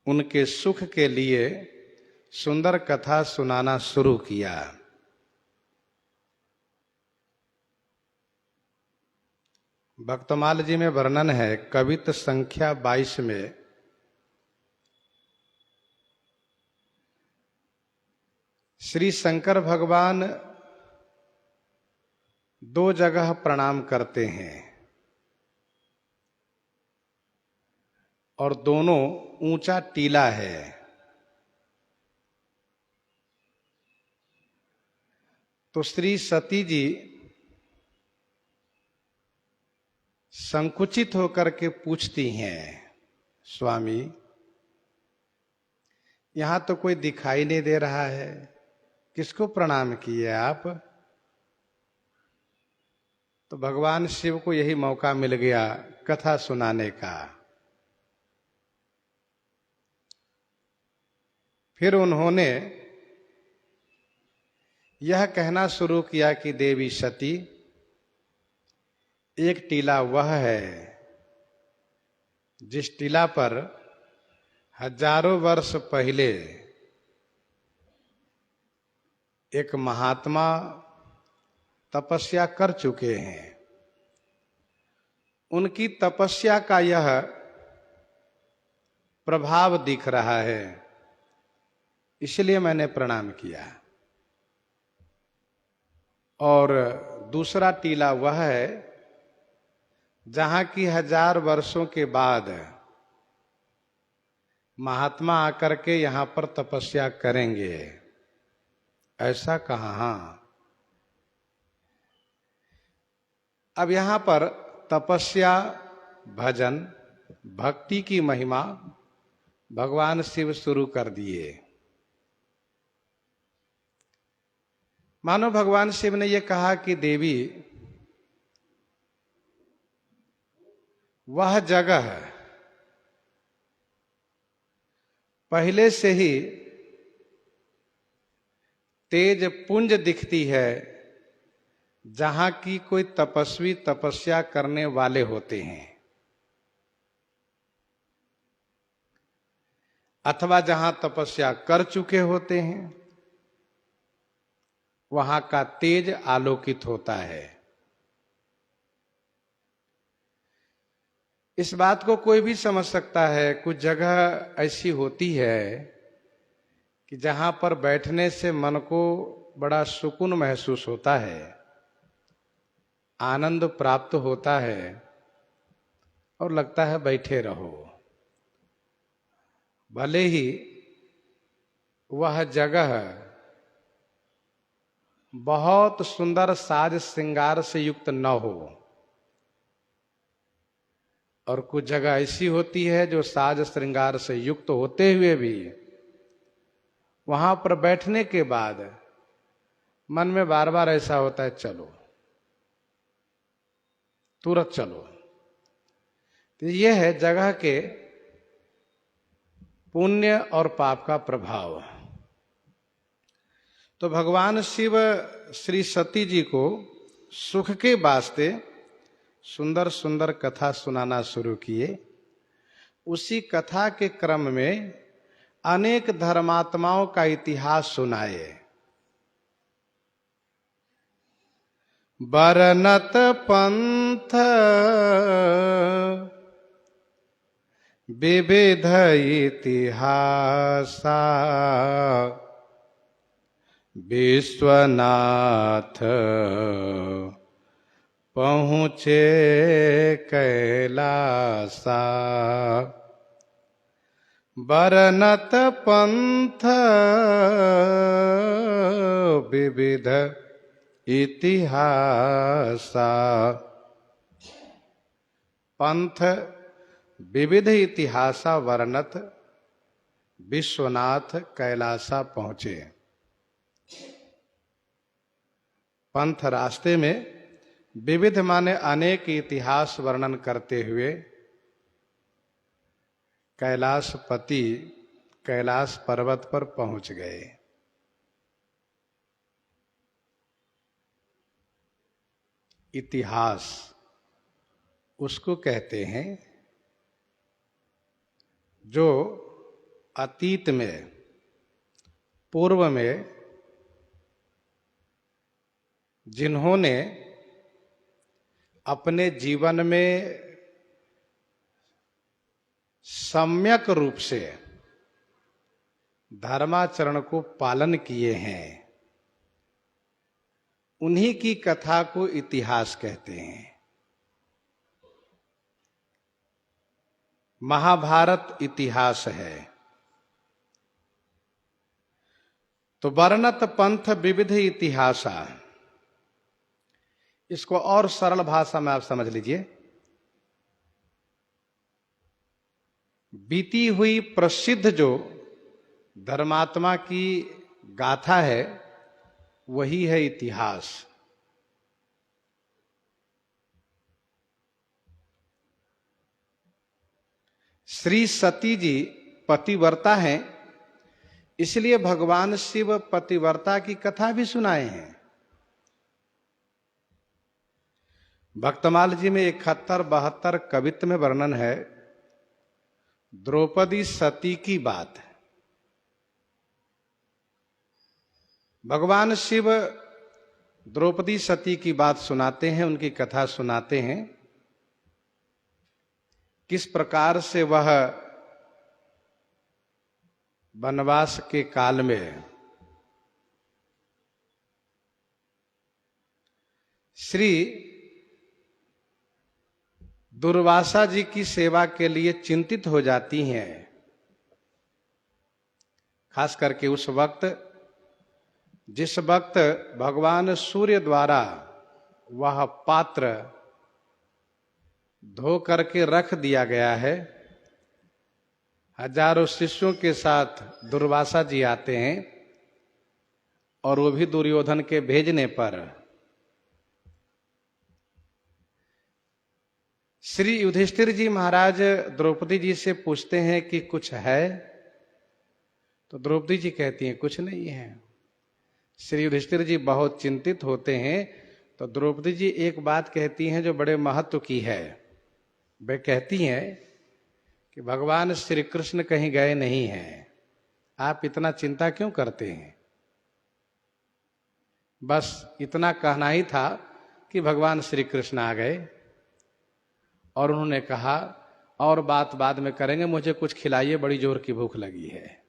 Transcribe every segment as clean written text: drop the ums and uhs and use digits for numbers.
उनके सुख के लिए सुंदर कथा सुनाना शुरू किया। भक्तमाल जी में वर्णन है, कवित संख्या 22 में श्री शंकर भगवान 2 जगह प्रणाम करते हैं और दोनों ऊंचा टीला है। तो श्री सती जी संकुचित होकर के पूछती हैं, स्वामी यहां तो कोई दिखाई नहीं दे रहा है, किसको प्रणाम किए आप? तो भगवान शिव को यही मौका मिल गया कथा सुनाने का। फिर उन्होंने यह कहना शुरू किया कि देवी सती, एक टीला वह है जिस टीला पर हजारों वर्ष पहले एक महात्मा तपस्या कर चुके हैं। उनकी तपस्या का यह प्रभाव दिख रहा है, इसलिए मैंने प्रणाम किया। और दूसरा टीला वह है जहां की 1000 वर्षों के बाद महात्मा आकर के यहां पर तपस्या करेंगे। ऐसा कहा। अब यहां पर तपस्या, भजन, भक्ति की महिमा भगवान शिव शुरू कर दिए। मानो भगवान शिव ने यह कहा कि देवी, वह जगह पहले से ही तेज पुंज दिखती है जहां की कोई तपस्वी तपस्या करने वाले होते हैं, अथवा जहां तपस्या कर चुके होते हैं, वहां का तेज आलोकित होता है। इस बात को कोई भी समझ सकता है। कुछ जगह ऐसी होती है कि जहां पर बैठने से मन को बड़ा सुकून महसूस होता है, आनंद प्राप्त होता है और लगता है बैठे रहो। भले ही वह जगह बहुत सुंदर साज श्रृंगार से युक्त न हो, और कुछ जगह ऐसी होती है जो साज श्रृंगार से युक्त होते हुए भी वहां पर बैठने के बाद मन में बार बार ऐसा होता है, चलो तुरंत चलो। तो यह है जगह के पुण्य और पाप का प्रभाव। तो भगवान शिव श्री सती जी को सुख के वास्ते सुंदर सुंदर कथा सुनाना शुरू किए। उसी कथा के क्रम में अनेक धर्मात्माओं का इतिहास सुनाए। बरनत पंथ विविध इतिहासा, विश्वनाथ पहुँचे कैलासा। बरनत पंथ विविध इतिहासा। पंथ विविध इतिहासा वर्णत, विश्वनाथ कैलासा पहुंचे। पंथ रास्ते में विविध माने अनेक इतिहास वर्णन करते हुए कैलाशपति कैलाश पर्वत पर पहुंच गए। इतिहास उसको कहते हैं जो अतीत में, पूर्व में जिन्होंने अपने जीवन में सम्यक रूप से धर्माचरण को पालन किए हैं, उन्हीं की कथा को इतिहास कहते हैं। महाभारत इतिहास है। तो वर्णत पंथ विविध इतिहासा, इसको और सरल भाषा में आप समझ लीजिए। बीती हुई प्रसिद्ध जो धर्मात्मा की गाथा है वही है इतिहास। श्री सती जी पतिव्रता हैं, इसलिए भगवान शिव पतिव्रता की कथा भी सुनाए हैं। भक्तमाल जी में 71-72 कवित्व में वर्णन है द्रौपदी सती की बात। भगवान शिव द्रौपदी सती की बात सुनाते हैं, उनकी कथा सुनाते हैं, किस प्रकार से वह वनवास के काल में श्री दुर्वासा जी की सेवा के लिए चिंतित हो जाती हैं। खास करके उस वक्त, जिस वक्त भगवान सूर्य द्वारा वह पात्र धो करके रख दिया गया है, हजारों शिष्यों के साथ दुर्वासा जी आते हैं और वो भी दुर्योधन के भेजने पर श्री युधिष्ठिर जी महाराज द्रौपदी जी से पूछते हैं कि कुछ है? तो द्रौपदी जी कहती हैं कुछ नहीं है। श्री युधिष्ठिर जी बहुत चिंतित होते हैं, तो द्रौपदी जी एक बात कहती हैं जो बड़े महत्व की है। वे कहती हैं कि भगवान श्री कृष्ण कहीं गए नहीं हैं, आप इतना चिंता क्यों करते हैं? बस इतना कहना ही था कि भगवान श्री कृष्ण आ गए। और उन्होंने कहा और बात बाद में करेंगे, मुझे कुछ खिलाइए, बड़ी जोर की भूख लगी है।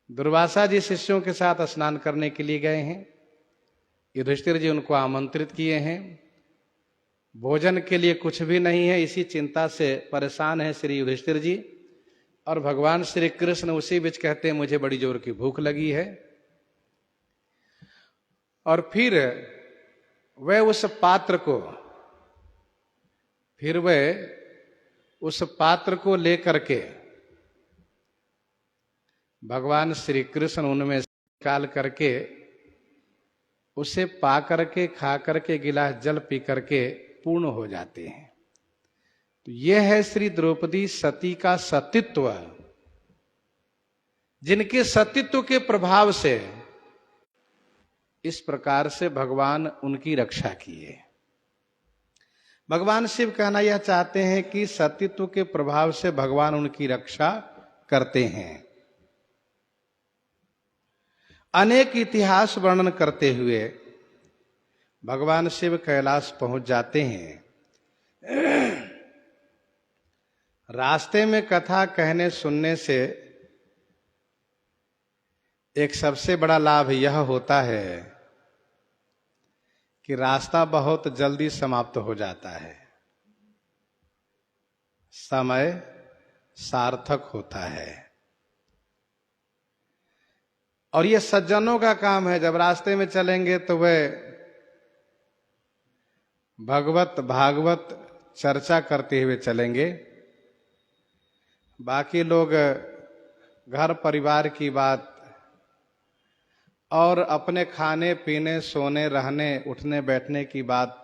दुर्वासा जी शिष्यों के साथ स्नान करने के लिए गए हैं। युधिष्ठिर जी उनको आमंत्रित किए हैं, भोजन के लिए कुछ भी नहीं है, इसी चिंता से परेशान है श्री युधिष्ठिर जी। और भगवान श्री कृष्ण उसी बीच कहते हैं मुझे बड़ी जोर की भूख लगी है। और फिर वह उस पात्र को लेकर के भगवान श्री कृष्ण उनमें निकाल करके उसे पा करके खा करके गिलास जल पी करके पूर्ण हो जाते हैं। तो यह है श्री द्रौपदी सती का सतीत्व, जिनके सतीत्व के प्रभाव से इस प्रकार से भगवान उनकी रक्षा किए। भगवान शिव कहना यह चाहते हैं कि सतीत्व के प्रभाव से भगवान उनकी रक्षा करते हैं। अनेक इतिहास वर्णन करते हुए भगवान शिव कैलाश पहुंच जाते हैं। रास्ते में कथा कहने सुनने से एक सबसे बड़ा लाभ यह होता है कि रास्ता बहुत जल्दी समाप्त हो जाता है, समय सार्थक होता है। और ये सज्जनों का काम है, जब रास्ते में चलेंगे तो वे भगवत भागवत चर्चा करते हुए चलेंगे। बाकी लोग घर परिवार की बात और अपने खाने पीने सोने रहने उठने बैठने की बात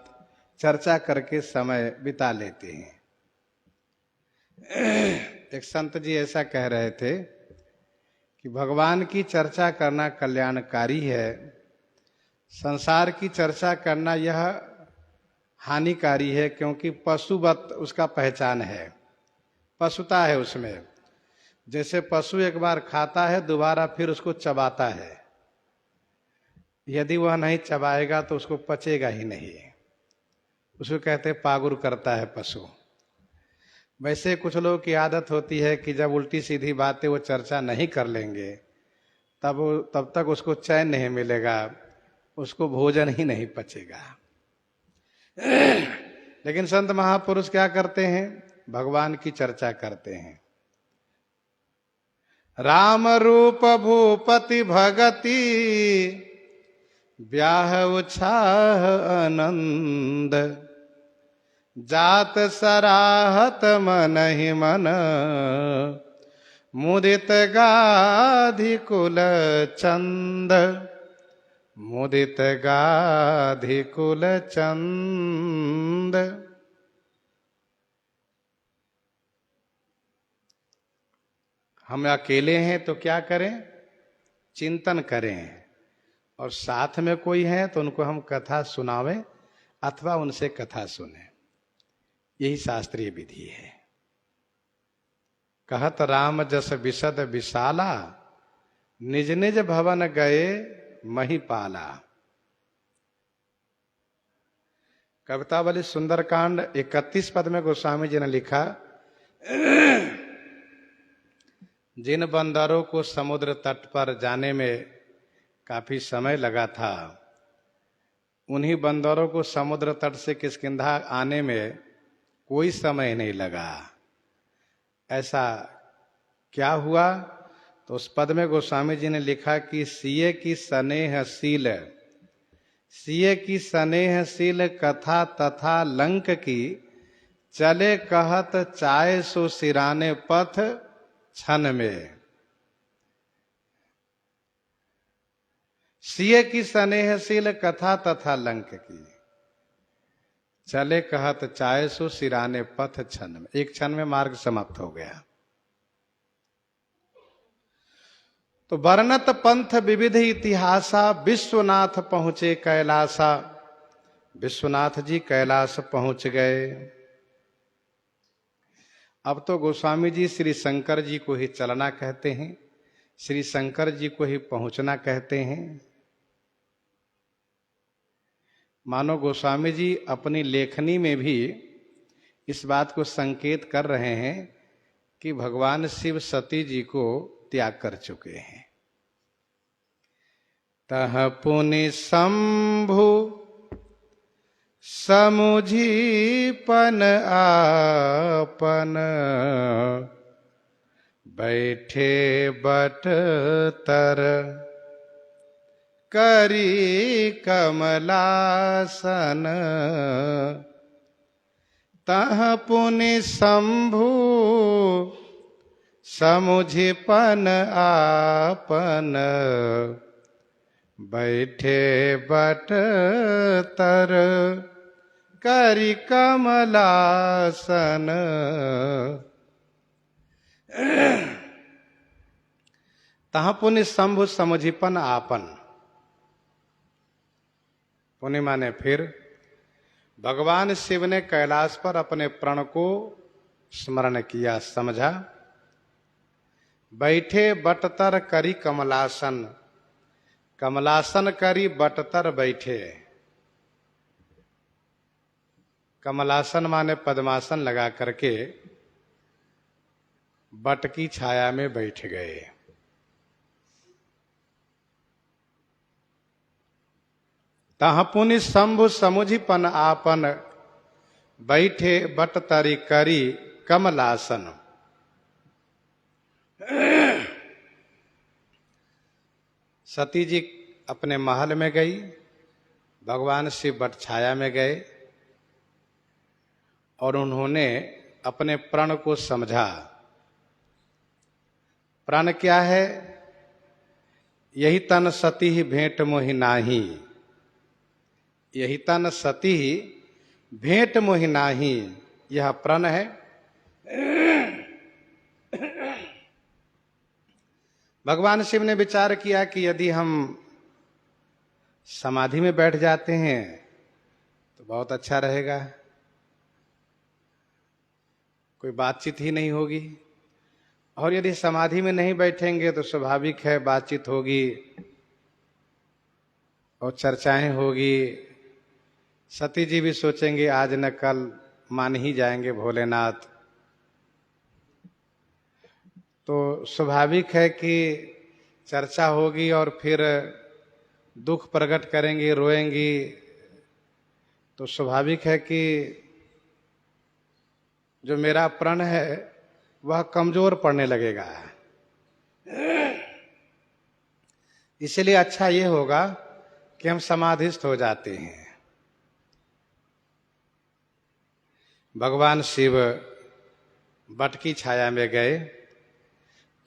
चर्चा करके समय बिता लेते हैं। एक संत जी ऐसा कह रहे थे कि भगवान की चर्चा करना कल्याणकारी है, संसार की चर्चा करना यह हानिकारी है, क्योंकि पशुवत उसका पहचान है, पशुता है उसमें। जैसे पशु एक बार खाता है दोबारा फिर उसको चबाता है, यदि वह नहीं चबाएगा तो उसको पचेगा ही नहीं, उसको कहते हैं पागुर करता है पशु। वैसे कुछ लोगों की आदत होती है कि जब उल्टी सीधी बातें वो चर्चा नहीं कर लेंगे तब तक उसको चैन नहीं मिलेगा, उसको भोजन ही नहीं पचेगा। लेकिन संत महापुरुष क्या करते हैं? भगवान की चर्चा करते हैं। राम रूप भूपति भगति ब्याह उत्साह आनंद, जात सराहत मन ही मन, मुदित गाधि कुल चंद, मुदित गाधि कुल चंद। हम अकेले हैं तो क्या करें? चिंतन करें, और साथ में कोई है तो उनको हम कथा सुनावें अथवा उनसे कथा सुने। यही शास्त्रीय विधि है। कहत राम जस विशद विशाला, निज निज भवन गए महिपाला। कवितावली सुंदरकांड 31 पद में गोस्वामी जी ने लिखा, जिन बंदरों को समुद्र तट पर जाने में काफी समय लगा था, उन्हीं बंदरों को समुद्र तट से किष्किंधा आने में कोई समय नहीं लगा। ऐसा क्या हुआ? तो उस पद में गोस्वामी जी ने लिखा कि सिए की स्नेहशील, सिए की स्नेहशील कथा तथा लंक की, चले कहत चाय सो सिराने पथ क्षण में। सिए की स्नेहशील कथा तथा लंक की, चले कहत चाय सो सिराने पथ क्षण में। एक क्षण में मार्ग समाप्त हो गया। तो वर्णत पंथ विविध इतिहासा, विश्वनाथ पहुंचे कैलासा। विश्वनाथ जी कैलाश पहुंच गए। अब तो गोस्वामी जी श्री शंकर जी को ही चलना कहते हैं, श्री शंकर जी को ही पहुंचना कहते हैं। मानो गोस्वामी जी अपनी लेखनी में भी इस बात को संकेत कर रहे हैं कि भगवान शिव सती जी को त्याग कर चुके हैं। तह पुनि शंभु समुझी पन आपन, बैठे बट तर करी कमलासन। तह पुनि शंभु समुझि पन आपन, बैठे बट तर करी कमलासन। तह पुनि शंभु समुझिपन आपन। पुनि माने फिर। भगवान शिव ने कैलाश पर अपने प्रण को स्मरण किया, समझा। बैठे बटतर करी कमलासन, कमलासन करी बटतर बैठे। कमलासन माने पद्मासन लगा करके बट की छाया में बैठ गए। तह पुनि शंभु समुझिपन आपन, बैठे बट तरी करी कमलासन। सती जी अपने महल में गई, भगवान शिव बट छाया में गए और उन्होंने अपने प्रण को समझा। प्रण क्या है? यही तन सती ही भेंट मोहि नाही, यही तन सती ही भेंट मोहि नाही, यह प्रण है। भगवान शिव ने विचार किया कि यदि हम समाधि में बैठ जाते हैं तो बहुत अच्छा रहेगा, कोई बातचीत ही नहीं होगी और यदि समाधि में नहीं बैठेंगे तो स्वाभाविक है बातचीत होगी और चर्चाएं होगी। सती जी भी सोचेंगे आज न कल मान ही जाएंगे भोलेनाथ। तो स्वाभाविक है कि चर्चा होगी और फिर दुख प्रकट करेंगी, रोएंगी। तो स्वाभाविक है कि जो मेरा प्रण है वह कमजोर पड़ने लगेगा। इसलिए अच्छा ये होगा कि हम समाधिस्थ हो जाते हैं। भगवान शिव बट की छाया में गए।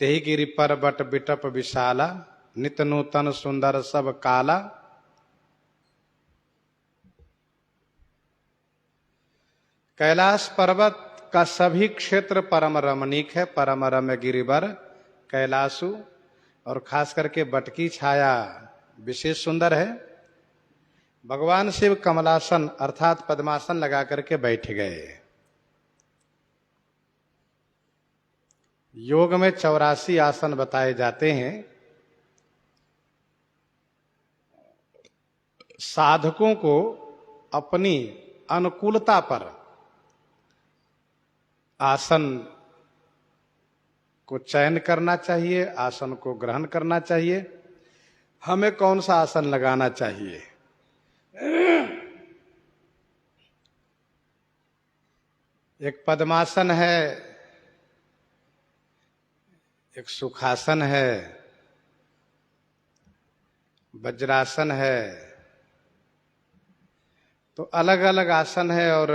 तेहि गिरि पर बट बिटप विशाला, नित नूतन सुंदर सब काला। कैलाश पर्वत का सभी क्षेत्र परम रमणीक है। परम रम्य गिरिवर कैलाशु, और खास करके बट की छाया विशेष सुंदर है। भगवान शिव कमलासन अर्थात पद्मासन लगा करके बैठ गए। योग में 84 आसन बताए जाते हैं। साधकों को अपनी अनुकूलता पर आसन को चयन करना चाहिए, आसन को ग्रहण करना चाहिए। हमें कौन सा आसन लगाना चाहिए? एक पद्मासन है, एक सुखासन है, वज्रासन है। तो अलग अलग आसन है। और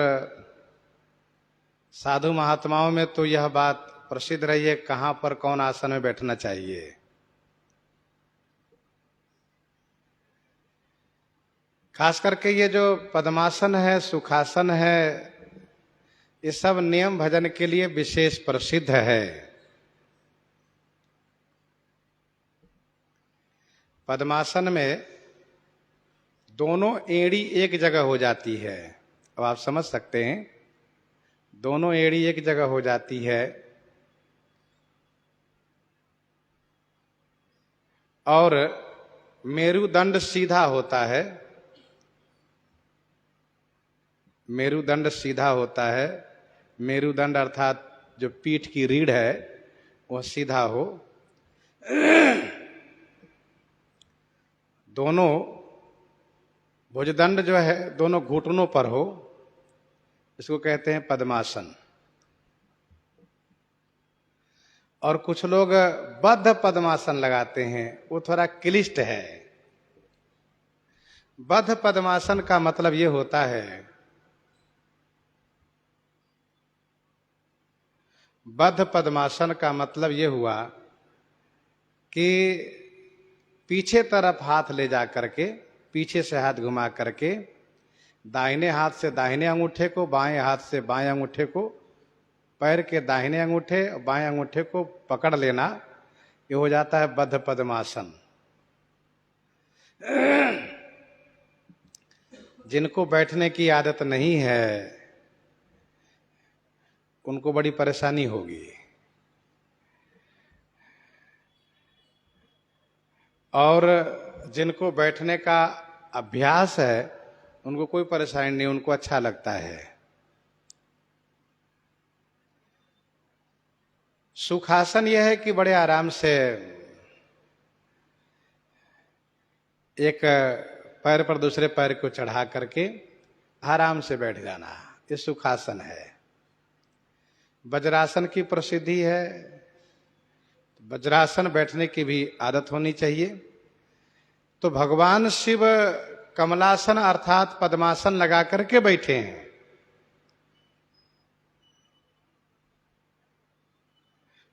साधु महात्माओं में तो यह बात प्रसिद्ध रही है कहां पर कौन आसन में बैठना चाहिए। खास करके ये जो पद्मासन है, सुखासन है, ये सब नियम भजन के लिए विशेष प्रसिद्ध है। पद्मासन में दोनों एड़ी एक जगह हो जाती है। अब आप समझ सकते हैं, दोनों एड़ी एक जगह हो जाती है और मेरुदंड सीधा होता है। मेरुदंड सीधा होता है। मेरुदंड अर्थात जो पीठ की रीढ़ है वह सीधा हो। दोनों भुजदंड जो है दोनों घुटनों पर हो, इसको कहते हैं पद्मासन। और कुछ लोग बद्ध पद्मासन लगाते हैं, वो थोड़ा क्लिष्ट है। बद्ध पद्मासन का मतलब ये होता है, बद्ध पद्मासन का मतलब ये हुआ कि पीछे तरफ हाथ ले जा करके, पीछे से हाथ घुमा करके दाहिने हाथ से दाहिने अंगूठे को, बाएं हाथ से बाएं अंगूठे को, पैर के दाहिने अंगूठे और बाएं अंगूठे को पकड़ लेना, ये हो जाता है बद्ध पद्मासन। जिनको बैठने की आदत नहीं है उनको बड़ी परेशानी होगी। और जिनको बैठने का अभ्यास है उनको कोई परेशानी नहीं, उनको अच्छा लगता है। सुखासन यह है कि बड़े आराम से एक पैर पर दूसरे पैर को चढ़ा करके आराम से बैठ जाना, ये सुखासन है। वज्रासन की प्रसिद्धि है। वज्रासन बैठने की भी आदत होनी चाहिए। तो भगवान शिव कमलासन अर्थात पद्मासन लगा करके बैठे हैं।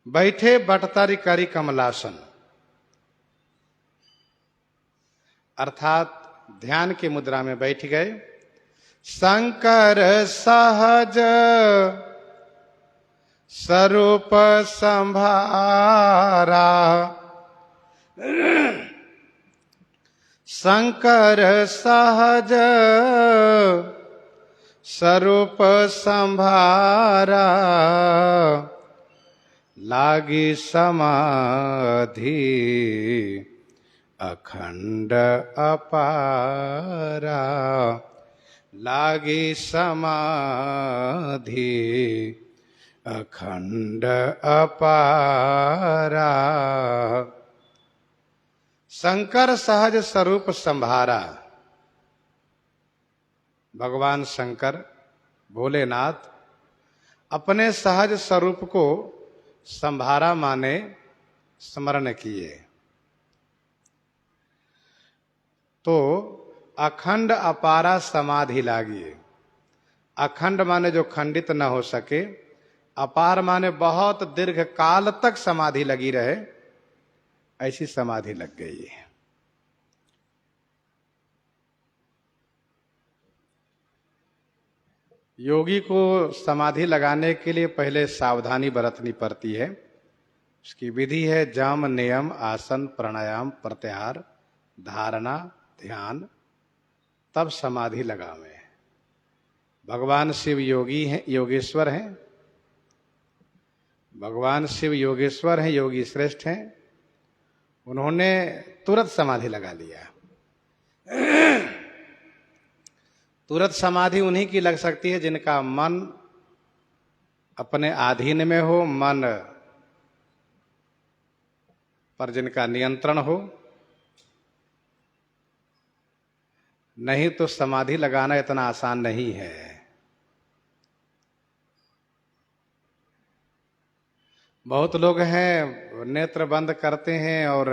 बैठे बटतरि करी कमलासन, अर्थात ध्यान की मुद्रा में बैठ गए। शंकर सहज स्वरूप संभारा, शंकर सहज स्वरूप संभारा, लागी समाधि अखंड अपारा, लागी समाधि अखंड अपारा। शंकर सहज स्वरूप संभारा। भगवान शंकर भोलेनाथ अपने सहज स्वरूप को संभारा माने स्मरण किए तो अखंड अपारा समाधि लागी। अखंड माने जो खंडित न हो सके, अपार माने बहुत दीर्घ काल तक समाधि लगी रहे, ऐसी समाधि लग गई है। योगी को समाधि लगाने के लिए पहले सावधानी बरतनी पड़ती है। उसकी विधि है जम, नियम, आसन, प्राणायाम, प्रत्याहार, धारणा, ध्यान, तब समाधि लगावे। भगवान शिव योगी हैं, योगेश्वर हैं। भगवान शिव योगेश्वर हैं, योगी श्रेष्ठ हैं। उन्होंने तुरंत समाधि लगा लिया। तुरंत समाधि उन्हीं की लग सकती है जिनका मन अपने अधीन में हो, मन पर जिनका नियंत्रण हो। नहीं तो समाधि लगाना इतना आसान नहीं है। बहुत लोग हैं नेत्र बंद करते हैं और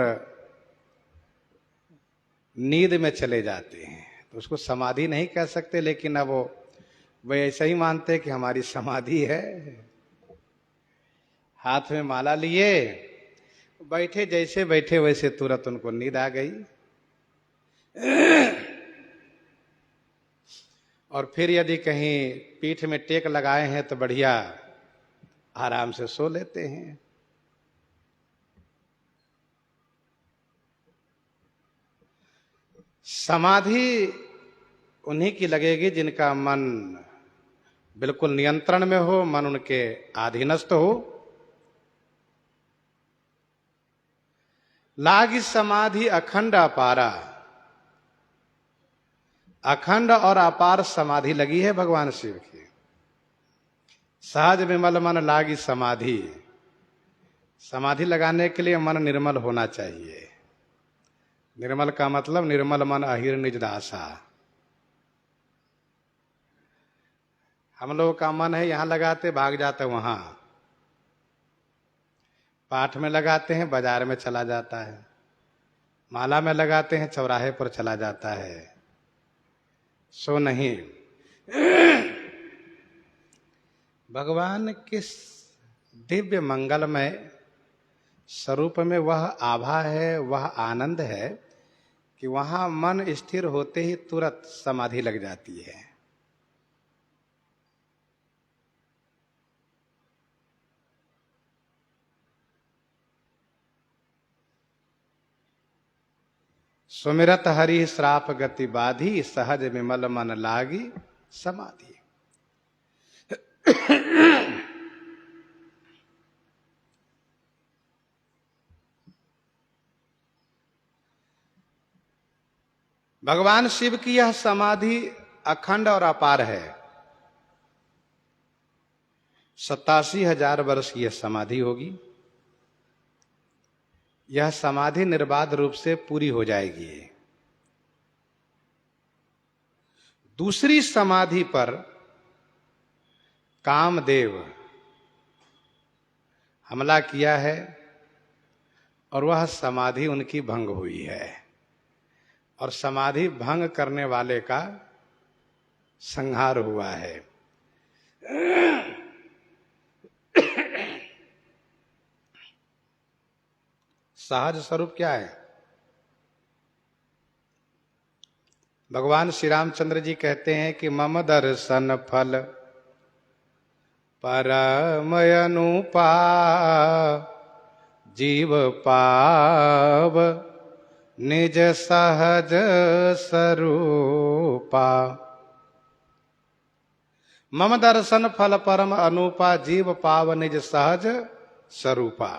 नींद में चले जाते हैं, तो उसको समाधि नहीं कह सकते, लेकिन अब वो ऐसा ही मानते कि हमारी समाधि है। हाथ में माला लिए बैठे, जैसे बैठे वैसे तुरंत उनको नींद आ गई। और फिर यदि कहीं पीठ में टेक लगाए हैं तो बढ़िया आराम से सो लेते हैं। समाधि उन्हीं की लगेगी जिनका मन बिल्कुल नियंत्रण में हो, मन उनके अधीनस्थ हो। लागी समाधि अखंड अपारा। अखंड और अपार समाधि लगी है भगवान शिव की। सहज विमल मन लागी समाधि। समाधि लगाने के लिए मन निर्मल होना चाहिए। निर्मल का मतलब निर्मल मन अहिर निज दासा। हम लोग का मन है यहां लगाते भाग जाते वहां, पाठ में लगाते हैं बाजार में चला जाता है, माला में लगाते हैं चौराहे पर चला जाता है। सो नहीं, भगवान के दिव्य मंगलमय स्वरूप में वह आभा है, वह आनंद है कि वहां मन स्थिर होते ही तुरंत समाधि लग जाती है। सुमिरत हरि श्राप गति बाधी, सहज विमल मन लागी समाधि। भगवान शिव की यह समाधि अखंड और अपार है। 87,000 वर्ष की यह समाधि होगी। यह समाधि निर्बाध रूप से पूरी हो जाएगी। दूसरी समाधि पर कामदेव हमला किया है और वह समाधि उनकी भंग हुई है, और समाधि भंग करने वाले का संहार हुआ है। सहज स्वरूप क्या है? भगवान श्री रामचंद्र जी कहते हैं कि मम दर्शन फल परम अनुपा, जीव पाव निज सहज स्वरूपा। मम दर्शन फल परम अनुपा, जीव पाव निज सहज स्वरूपा।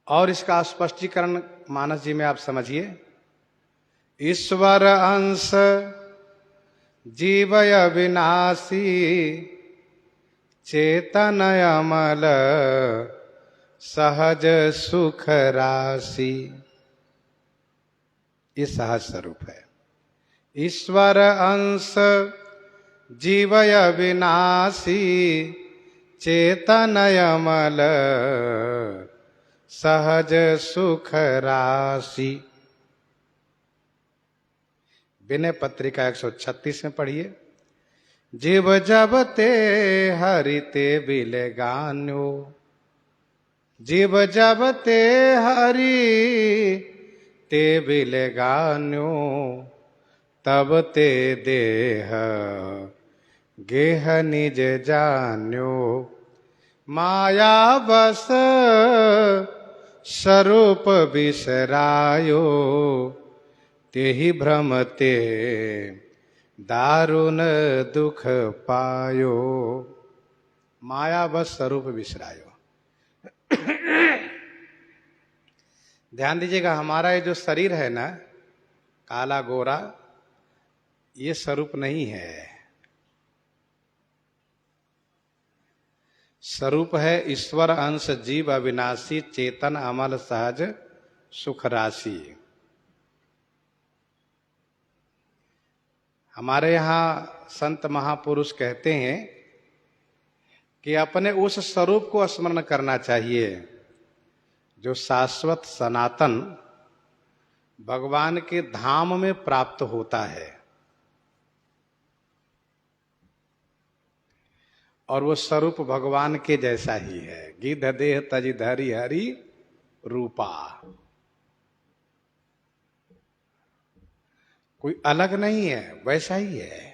और इसका स्पष्टीकरण मानस जी में आप समझिए। ईश्वर अंश जीवय विनाशी, चेतन अमल सहज सुख राशि। ये सहज स्वरूप है। ईश्वर अंश जीवय विनाशी, चेतन अमल सहज सुख राशि। विनय पत्रिका 136 में पढ़िए। जीव जब ते हरि ते बिले गान्यो, जीव जब ते हरि ते बिले गान्यो, तब ते देह गेह निज जान्यो। माया बस स्वरूप बिसरायो, तेहि भ्रम ते दारुण दुख पायो। माया बस स्वरूप बिसरायो। ध्यान दीजिएगा, हमारा ये जो शरीर है ना, काला गोरा, ये स्वरूप नहीं है। स्वरूप है ईश्वर अंश जीव अविनाशी, चेतन अमल सहज सुख राशि। हमारे यहाँ संत महापुरुष कहते हैं कि अपने उस स्वरूप को स्मरण करना चाहिए जो शाश्वत सनातन भगवान के धाम में प्राप्त होता है। और वो स्वरूप भगवान के जैसा ही है। गिद्ध देह तज धरि हरि रूपा। कोई अलग नहीं है, वैसा ही है।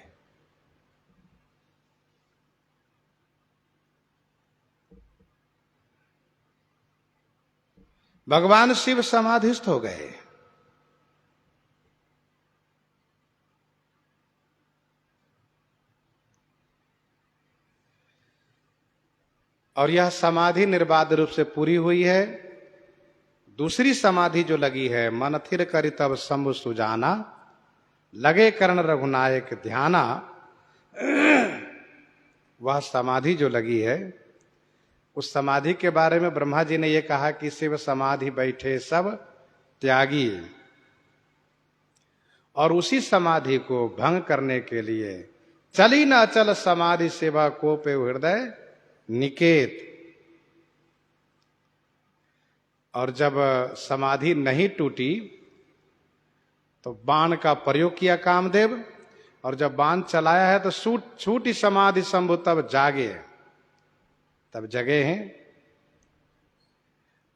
भगवान शिव समाधिस्थ हो गए। और यह समाधि निर्बाध रूप से पूरी हुई है। दूसरी समाधि जो लगी है, मन थिर करि तब शंभु सुजाना, लगे करण रघुनायक ध्याना, वह समाधि जो लगी है, उस समाधि के बारे में ब्रह्मा जी ने यह कहा कि शिव समाधि बैठे सब त्यागी। और उसी समाधि को भंग करने के लिए चली न चल समाधि सेवा को पे हृदय निकेत। और जब समाधि नहीं टूटी तो बाण का प्रयोग किया कामदेव। और जब बाण चलाया है तो छूटी समाधि शंभु तब जागे, तब जगे हैं।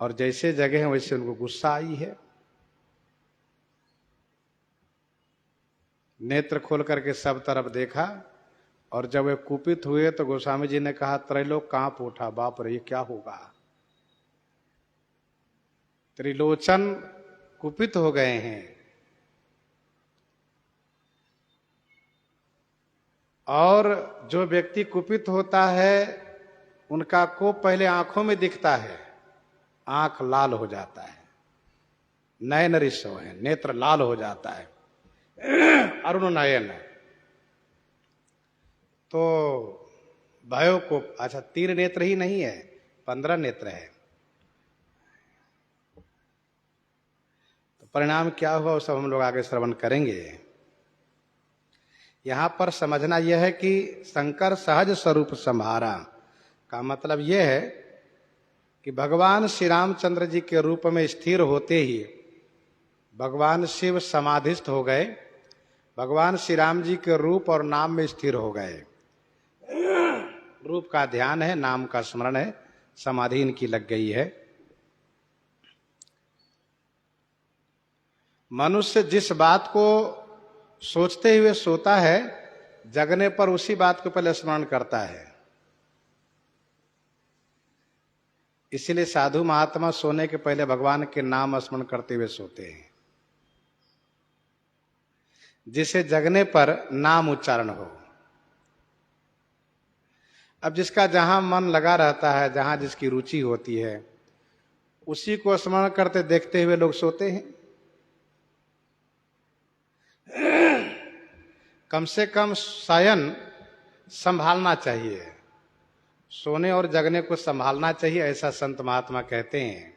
और जैसे जगे हैं वैसे उनको गुस्सा आई है। नेत्र खोल करके सब तरफ देखा। और जब वे कुपित हुए तो गोस्वामी जी ने कहा, त्रैलोक कांप उठा, बाप रे ये क्या होगा। त्रिलोचन कुपित हो गए हैं। और जो व्यक्ति कुपित होता है उनका कोप पहले आंखों में दिखता है, आंख लाल हो जाता है, नयन ऋषव है, नेत्र लाल हो जाता है, अरुण नयन। तो भयो को, अच्छा 3 नेत्र ही नहीं है, 15 नेत्र है। तो परिणाम क्या हुआ वो सब हम लोग आगे श्रवण करेंगे। यहां पर समझना यह है कि शंकर सहज स्वरूप संभारा का मतलब यह है कि भगवान श्री रामचंद्र जी के रूप में स्थिर होते ही भगवान शिव समाधिस्थ हो गए। भगवान श्री राम जी के रूप और नाम में स्थिर हो गए। रूप का ध्यान है, नाम का स्मरण है, समाधि इनकी लग गई है। मनुष्य जिस बात को सोचते हुए सोता है, जगने पर उसी बात को पहले स्मरण करता है। इसीलिए साधु महात्मा सोने के पहले भगवान के नाम स्मरण करते हुए सोते हैं। जिसे जगने पर नाम उच्चारण हो। अब जिसका जहां मन लगा रहता है, जहां जिसकी रुचि होती है, उसी को स्मरण करते देखते हुए लोग सोते हैं। कम से कम शयन संभालना चाहिए, सोने और जगने को संभालना चाहिए, ऐसा संत महात्मा कहते हैं।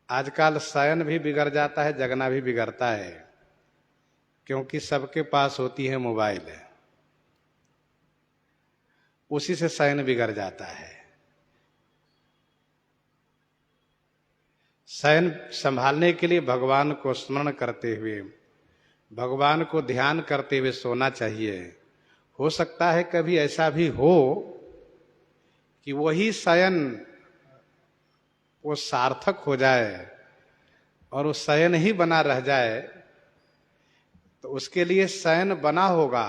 आजकल शयन भी बिगड़ जाता है, जगना भी बिगड़ता है, क्योंकि सबके पास होती है मोबाइल, उसी से शयन बिगड़ जाता है। शयन संभालने के लिए भगवान को स्मरण करते हुए, भगवान को ध्यान करते हुए सोना चाहिए। हो सकता है कभी ऐसा भी हो कि वही शयन वो सार्थक हो जाए और वो शयन ही बना रह जाए, तो उसके लिए शयन बना होगा,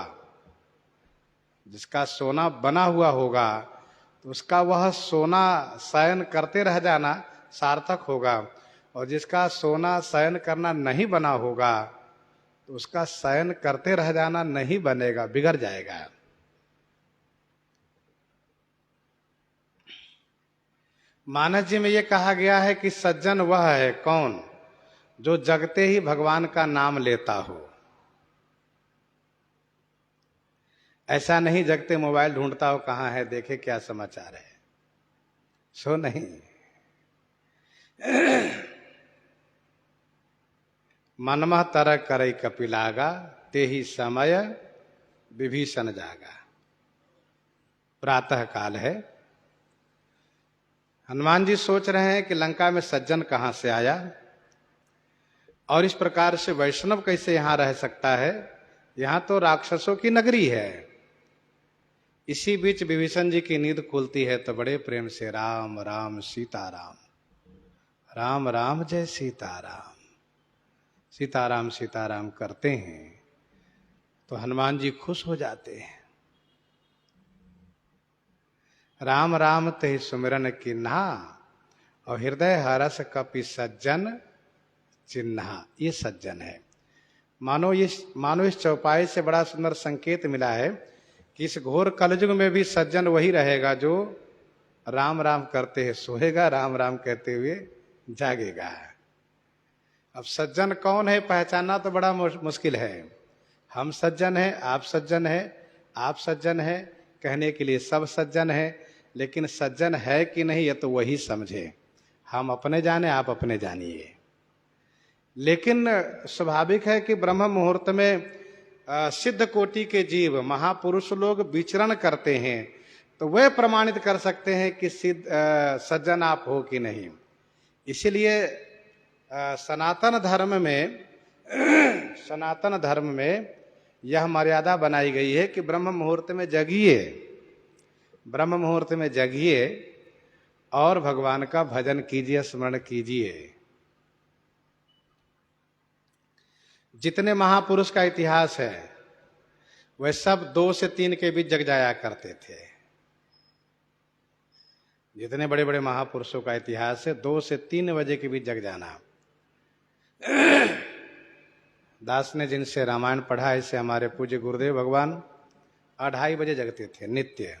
जिसका सोना बना हुआ होगा, तो उसका वह सोना शयन करते रह जाना सार्थक होगा। और जिसका सोना शयन करना नहीं बना होगा, तो उसका शयन करते रह जाना नहीं बनेगा, बिगड़ जाएगा। मानस जी में यह कहा गया है कि सज्जन वह है कौन जो जगते ही भगवान का नाम लेता हो। ऐसा नहीं जगते मोबाइल ढूंढता हो कहां है, देखे क्या समाचार है, सो नहीं। मनमह तरह करई कपिलागा, ते ही समय विभीषण जागा। प्रातः काल है, हनुमान जी सोच रहे हैं कि लंका में सज्जन कहां से आया और इस प्रकार से वैष्णव कैसे यहां रह सकता है, यहां तो राक्षसों की नगरी है। इसी बीच विभीषण जी की नींद खुलती है तो बड़े प्रेम से राम राम सीताराम, राम राम जय सीताराम, सीताराम सीताराम करते हैं तो हनुमान जी खुश हो जाते हैं। राम राम ते सुमिरन किन्हा और हृदय हरस कपि सज्जन चिन्हा। ये सज्जन है। मानो इस चौपाई से बड़ा सुंदर संकेत मिला है कि इस घोर कलयुग में भी सज्जन वही रहेगा जो राम राम करते हुए सोएगा, राम राम कहते हुए जागेगा। अब सज्जन कौन है पहचानना तो बड़ा मुश्किल है। हम सज्जन हैं, आप सज्जन हैं, आप सज्जन हैं कहने के लिए सब सज्जन हैं, लेकिन सज्जन है कि नहीं ये तो वही समझे। हम अपने जाने, आप अपने जानिए। लेकिन स्वाभाविक है कि ब्रह्म मुहूर्त में सिद्ध कोटि के जीव महापुरुष लोग विचरण करते हैं, तो वे प्रमाणित कर सकते हैं कि सज्जन आप हो कि नहीं। इसीलिए सनातन धर्म में यह मर्यादा बनाई गई है कि ब्रह्म मुहूर्त में जगिए, ब्रह्म मुहूर्त में जगिए और भगवान का भजन कीजिए, स्मरण कीजिए। जितने महापुरुष का इतिहास है वह सब 2 से 3 के बीच जग जाया करते थे। जितने बड़े बड़े महापुरुषों का इतिहास है 2 से 3 बजे के बीच जग जाना। दास ने जिनसे रामायण पढ़ा, इससे हमारे पूज्य गुरुदेव भगवान 2:30 बजे जगते थे नित्य।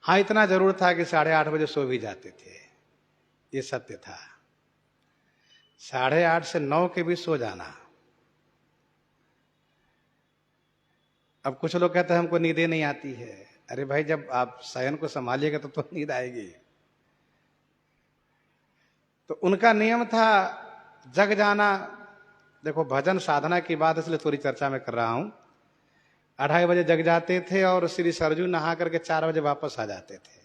हाँ, इतना जरूर था कि 8:30 बजे सो भी जाते थे, ये सत्य था। 8:30 से 9 के बीच सो जाना। अब कुछ लोग कहते हैं हमको नींदें नहीं आती है। अरे भाई, जब आप शयन को संभालिएगा तो नींद आएगी। तो उनका नियम था जग जाना। देखो, भजन साधना की बात इसलिए थोड़ी चर्चा में कर रहा हूं। 2:30 बजे जग जाते थे और श्री सरजू नहा करके 4 बजे वापस आ जाते थे।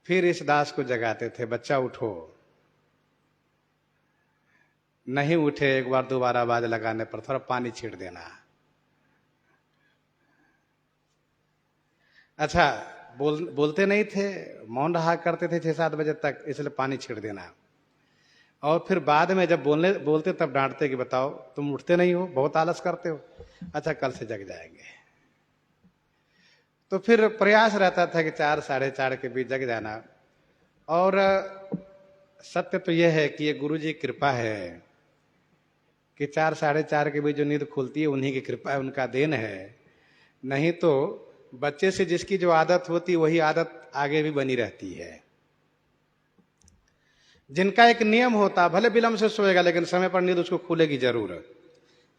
फिर इस दास को जगाते थे, बच्चा उठो। नहीं उठे, एक बार दोबारा आवाज लगाने पर थोड़ा पानी छीट देना। अच्छा, बोलते नहीं थे, मौन रहा करते थे 6-7 बजे तक, इसलिए पानी छीट देना। और फिर बाद में जब बोलते तब डांटते कि बताओ तुम उठते नहीं हो, बहुत आलस करते हो। अच्छा, कल से जग जाएंगे। तो फिर प्रयास रहता था कि 4-4:30 के बीच जग जाना। और सत्य तो यह है कि ये गुरु जी कृपा है कि 4 साढ़े 4 के बीच जो नींद खुलती है उन्हीं की कृपा है, उनका देन है। नहीं तो बच्चे से जिसकी जो आदत होती है वही आदत आगे भी बनी रहती है। जिनका एक नियम होता, भले विलंब से सोएगा लेकिन समय पर नींद उसको खुलेगी जरूर।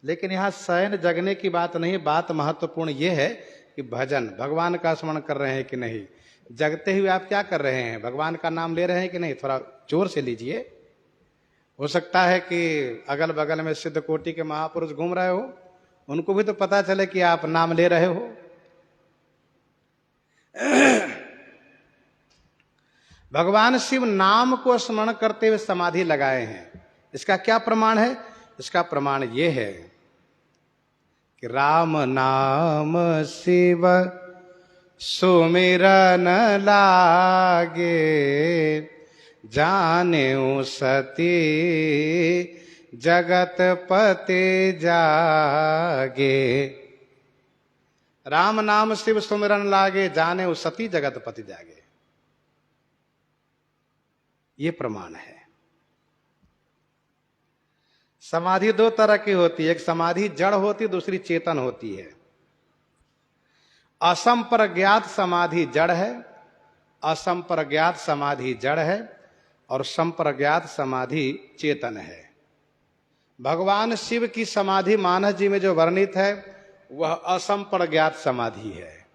लेकिन यहां शयन जगने की बात नहीं, बात महत्वपूर्ण यह है कि भजन, भगवान का स्मरण कर रहे हैं कि नहीं। जगते हुए आप क्या कर रहे हैं, भगवान का नाम ले रहे हैं कि नहीं, थोड़ा जोर से लीजिए। हो सकता है कि अगल बगल में सिद्ध कोटि के महापुरुष घूम रहे हो, उनको भी तो पता चले कि आप नाम ले रहे हो। भगवान शिव नाम को स्मरण करते हुए समाधि लगाए हैं। इसका क्या प्रमाण है? इसका प्रमाण यह है कि राम नाम शिव सुमिरन लागे, जानेऊ सती जगत पते जागे। राम नाम शिव सुमिरन लागे, जानेऊ सती जगत पति जागे। ये प्रमाण है। समाधि दो तरह की होती है, एक समाधि जड़ होती, दूसरी चेतन होती है। असंप्रज्ञात समाधि जड़ है, असंप्रज्ञात समाधि जड़ है और संप्रज्ञात समाधि चेतन है। भगवान शिव की समाधि मानस जी में जो वर्णित है वह असंप्रज्ञात समाधि है,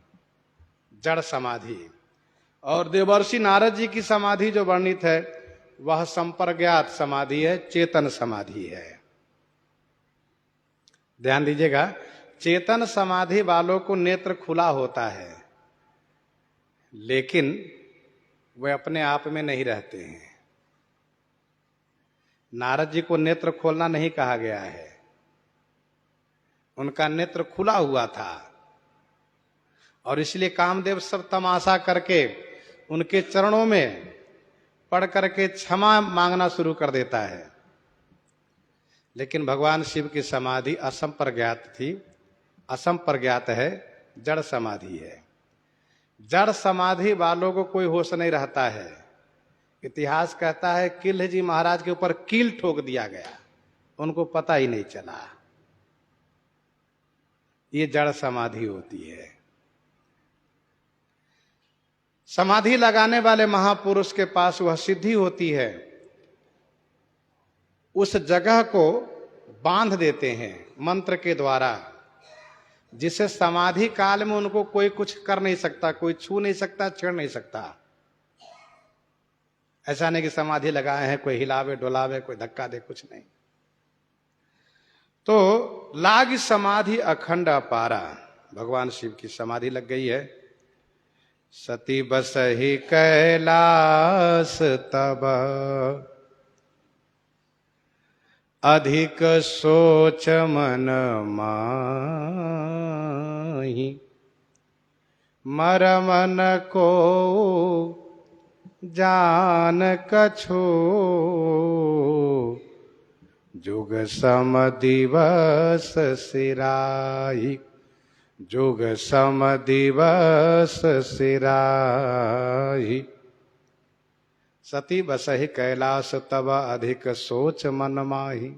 जड़ समाधि। और देवर्षि नारद जी की समाधि जो वर्णित है वह संप्रज्ञात समाधि है, चेतन समाधि है। ध्यान दीजिएगा, चेतन समाधि वालों को नेत्र खुला होता है लेकिन वे अपने आप में नहीं रहते हैं। नारद जी को नेत्र खोलना नहीं कहा गया है, उनका नेत्र खुला हुआ था और इसलिए कामदेव सब तमाशा करके उनके चरणों में पढ़ करके क्षमा मांगना शुरू कर देता है। लेकिन भगवान शिव की समाधि असंप्रज्ञात थी, असंप्रज्ञात है, जड़ समाधि है। जड़ समाधि वालों को कोई होश नहीं रहता है। इतिहास कहता है किल्ह जी महाराज के ऊपर कील ठोक दिया गया, उनको पता ही नहीं चला। ये जड़ समाधि होती है। समाधि लगाने वाले महापुरुष के पास वह सिद्धि होती है, उस जगह को बांध देते हैं मंत्र के द्वारा, जिससे समाधि काल में उनको कोई कुछ कर नहीं सकता, कोई छू नहीं सकता, छेड़ नहीं सकता। ऐसा नहीं कि समाधि लगाए हैं कोई हिलावे डोलावे, कोई धक्का दे, कुछ नहीं। तो लाग समाधि अखंड अपारा, भगवान शिव की समाधि लग गई है। सती बसहि कैलास तब अधिक सोच मन माही, मर मन को जान कछु, जुग सम दिवस सिराही, जुग सम दिवस सिराही। सती बसहि कैलास तब अधिक सोच मन माही।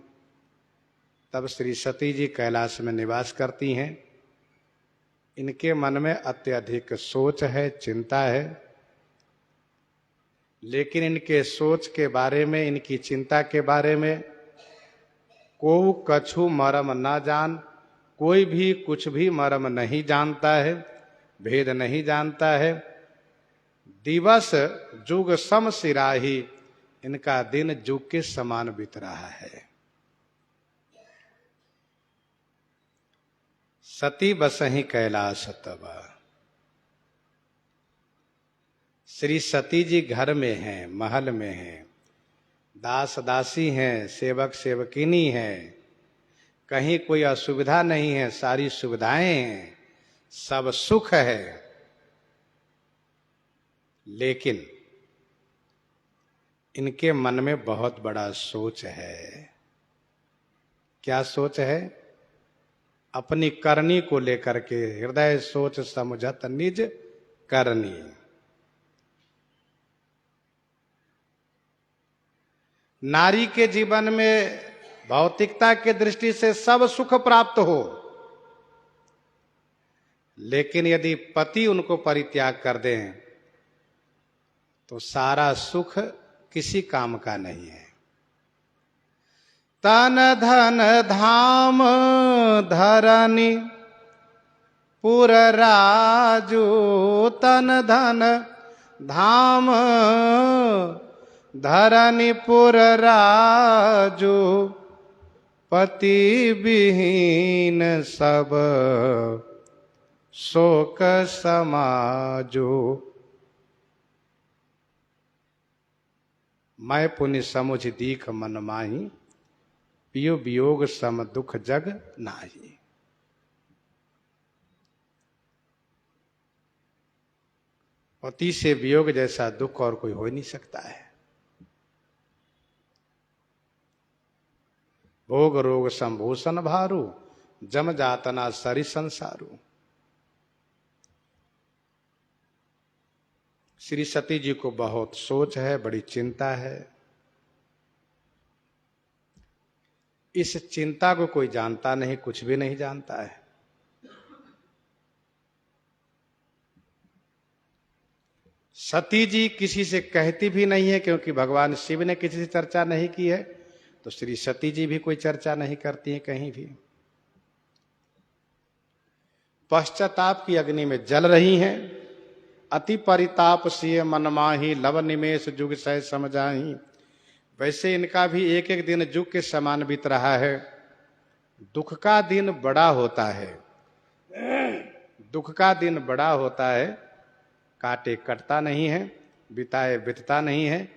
तब श्री सती जी कैलाश में निवास करती हैं। इनके मन में अत्यधिक सोच है, चिंता है, लेकिन इनके सोच के बारे में, इनकी चिंता के बारे में को कछु मरम न जान, कोई भी कुछ भी मरम नहीं जानता है, भेद नहीं जानता है। दिवस जुग सम सिराही, इनका दिन जुग के समान बीत रहा है। सती बसहि कैलाश तब, श्री सती जी घर में हैं, महल में हैं, दास दासी हैं, सेवक सेवकिनी हैं, कहीं कोई असुविधा नहीं है, सारी सुविधाएं हैं, सब सुख है। लेकिन इनके मन में बहुत बड़ा सोच है। क्या सोच है? अपनी करनी को लेकर के, हृदय सोच समझत निज करनी। नारी के जीवन में भौतिकता की दृष्टि से सब सुख प्राप्त हो, लेकिन यदि पति उनको परित्याग कर दें तो सारा सुख किसी काम का नहीं है। तन धन धाम धरनी पुर राजू, तन धन धाम धरनी पुर राजू, पति विहीन सब शोक समाजो। मैं पुनि समुझ दीख मन माही, पियो वियोग सम दुख जग नाही। पति से वियोग जैसा दुख और कोई हो ही नहीं सकता है। भोग रोग संभूषण भारू, जम जातना सरि संसारू। श्री सती जी को बहुत सोच है, बड़ी चिंता है। इस चिंता को कोई जानता नहीं, कुछ भी नहीं जानता है। सती जी किसी से कहती भी नहीं है, क्योंकि भगवान शिव ने किसी से चर्चा नहीं की है, तो श्री सती जी भी कोई चर्चा नहीं करती हैं कहीं भी। पश्चाताप की अग्नि में जल रही हैं। अति परिताप सिय मन माही, लव निमेष जुग सह समझाही। वैसे इनका भी एक एक दिन जुग के समान बीत रहा है। दुख का दिन बड़ा होता है, दुख का दिन बड़ा होता है, काटे कटता नहीं है, बिताए बितता नहीं है।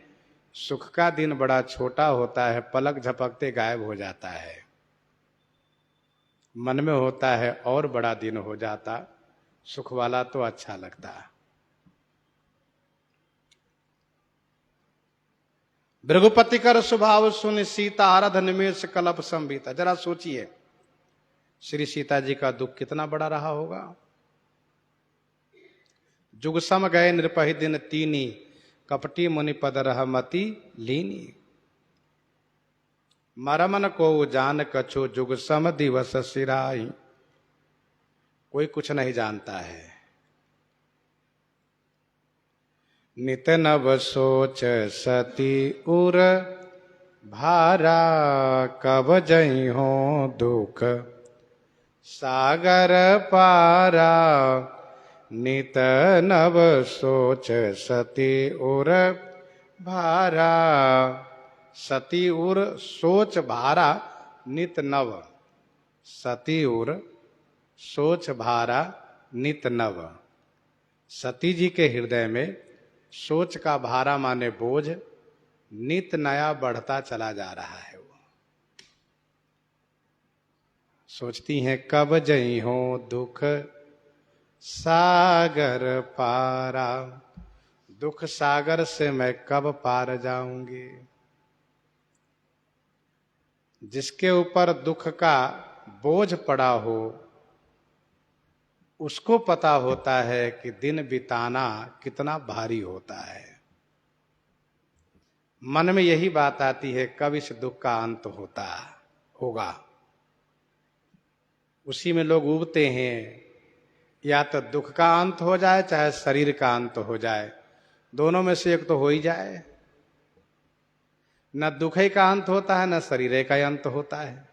सुख का दिन बड़ा छोटा होता है, पलक झपकते गायब हो जाता है। मन में होता है और बड़ा दिन हो जाता, सुख वाला तो अच्छा लगता। भृगुपति कर स्वभाव सुन, सीता आराध निमेष कल्प संबीता। जरा सोचिए, श्री सीता जी का दुख कितना बड़ा रहा होगा। जुग सम गए नृपहि दिन तीनी, कपटी मुनि पद रहमति लीनी। मरमन को जान कछु, जुग सम दिवस सिराई। कोई कुछ नहीं जानता है। नित नव सोच सती उर भारा, कब जई हो दुख सागर पारा। नित नव सोच सती उर भारा, सती उर सोच भारा नित नव। सती उर सोच भारा नित नव। सती जी के हृदय में सोच का भारा माने बोझ नित नया बढ़ता चला जा रहा है। वो सोचती हैं कब जई हो दुख सागर पारा, दुख सागर से मैं कब पार जाऊंगी। जिसके ऊपर दुख का बोझ पड़ा हो उसको पता होता है कि दिन बिताना कितना भारी होता है। मन में यही बात आती है, कब इस दुख का अंत होगा। उसी में लोग उबते हैं, या तो दुख का अंत हो जाए चाहे शरीर का अंत हो जाए, दोनों में से एक तो हो ही जाए। न दुख ही का अंत होता है, न शरीर का अंत होता है।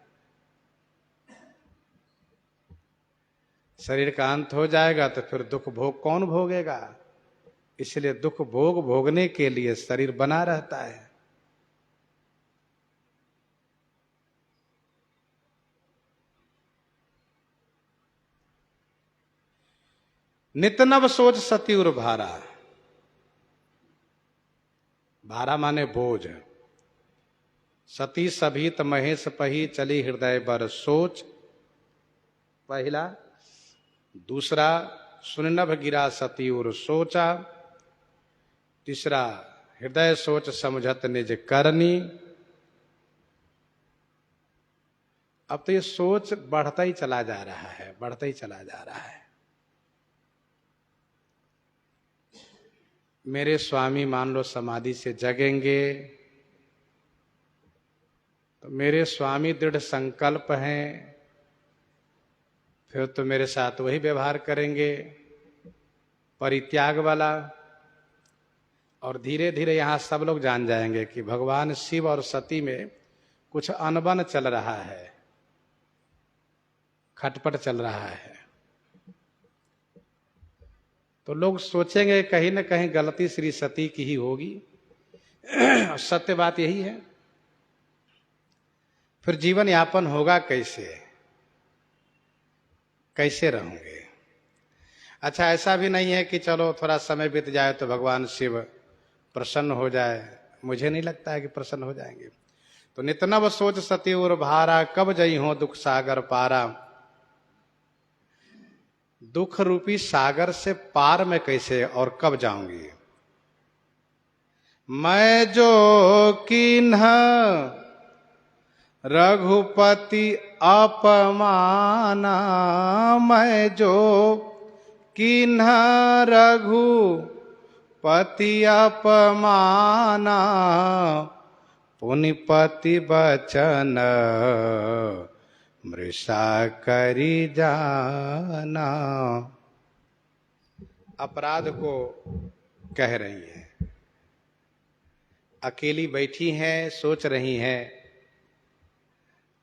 शरीर का अंत हो जाएगा तो फिर दुख भोग कौन भोगेगा। इसलिए दुख भोगने के लिए शरीर बना रहता है। नित नव सोच सती उर भारा। भारा माने बोझ। सती सभीत महेश पही, चली हृदय बर सोच। पहला। दूसरा, सुननभ गिरा सती उर सोचा। तीसरा, हृदय सोच समझत निज करनी। अब तो ये सोच बढ़ता ही चला जा रहा है, बढ़ता ही चला जा रहा है। मेरे स्वामी मान लो समाधि से जगेंगे, तो मेरे स्वामी दृढ़ संकल्प हैं, फिर तो मेरे साथ वही व्यवहार करेंगे, परित्याग वाला। और धीरे धीरे यहां सब लोग जान जाएंगे कि भगवान शिव और सती में कुछ अनबन चल रहा है, खटपट चल रहा है। तो लोग सोचेंगे कहीं न कहीं गलती श्री सती की ही होगी। सत्य बात यही है। फिर जीवन यापन होगा कैसे, कैसे रहोगे? अच्छा, ऐसा भी नहीं है कि चलो थोड़ा समय बीत जाए तो भगवान शिव प्रसन्न हो जाए। मुझे नहीं लगता है कि प्रसन्न हो जाएंगे। तो नितनव सोच सती और भारा, कब जई हो दुख सागर पारा। दुख रूपी सागर से पार में कैसे और कब जाऊंगी? मैं जो किन्ह रघुपति अपमाना, मैं जो किन्ह रघुपति अपमाना, पुनिपति बचन मृषा करी जाना। अपराध को कह रही है, अकेली बैठी हैं, सोच रही हैं,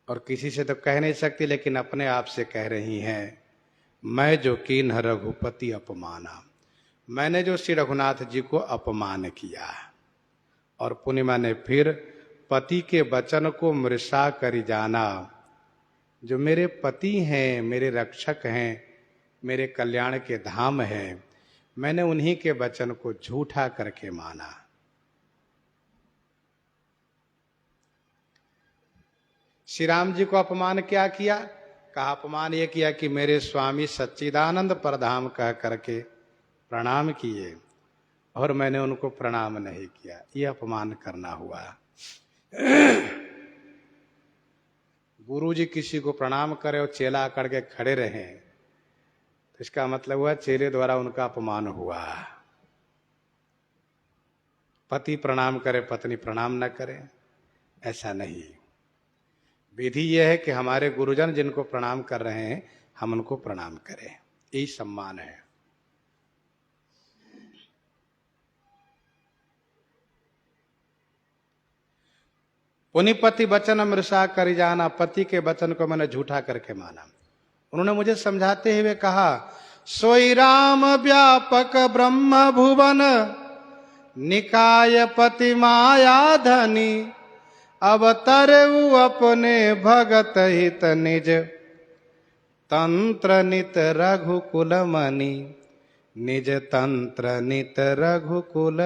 और किसी से तो कह नहीं सकती, लेकिन अपने आप से कह रही हैं, मैं जो कीन्ह रघुपति अपमाना, मैंने जो श्री रघुनाथ जी को अपमान किया। और पूर्णिमा ने फिर पति के वचन को मृषा करी जाना। जो मेरे पति हैं, मेरे रक्षक हैं, मेरे कल्याण के धाम हैं, मैंने उन्हीं के वचन को झूठा करके माना। श्री राम जी को अपमान क्या किया? कहा अपमान ये किया कि मेरे स्वामी सच्चिदानंद परधाम कह करके प्रणाम किए और मैंने उनको प्रणाम नहीं किया। ये अपमान करना हुआ। गुरु जी किसी को प्रणाम करे और चेला आकर के खड़े रहे, तो इसका मतलब हुआ चेले द्वारा उनका अपमान हुआ। पति प्रणाम करे, पत्नी प्रणाम न करे, ऐसा नहीं। विधि यह है कि हमारे गुरुजन जिनको प्रणाम कर रहे हैं, हम उनको प्रणाम करें, यही सम्मान है। पुनिपति वचन मृषा करी जाना, पति के वचन को मैंने झूठा करके माना। उन्होंने मुझे समझाते हुए कहा, सोई राम व्यापक ब्रह्म भुवन, निकाय पति माया धनी, अवतरऊ अपने भगत हित निज, तंत्र नित रघुकुल मणि, निज तंत्र नित रघुकुल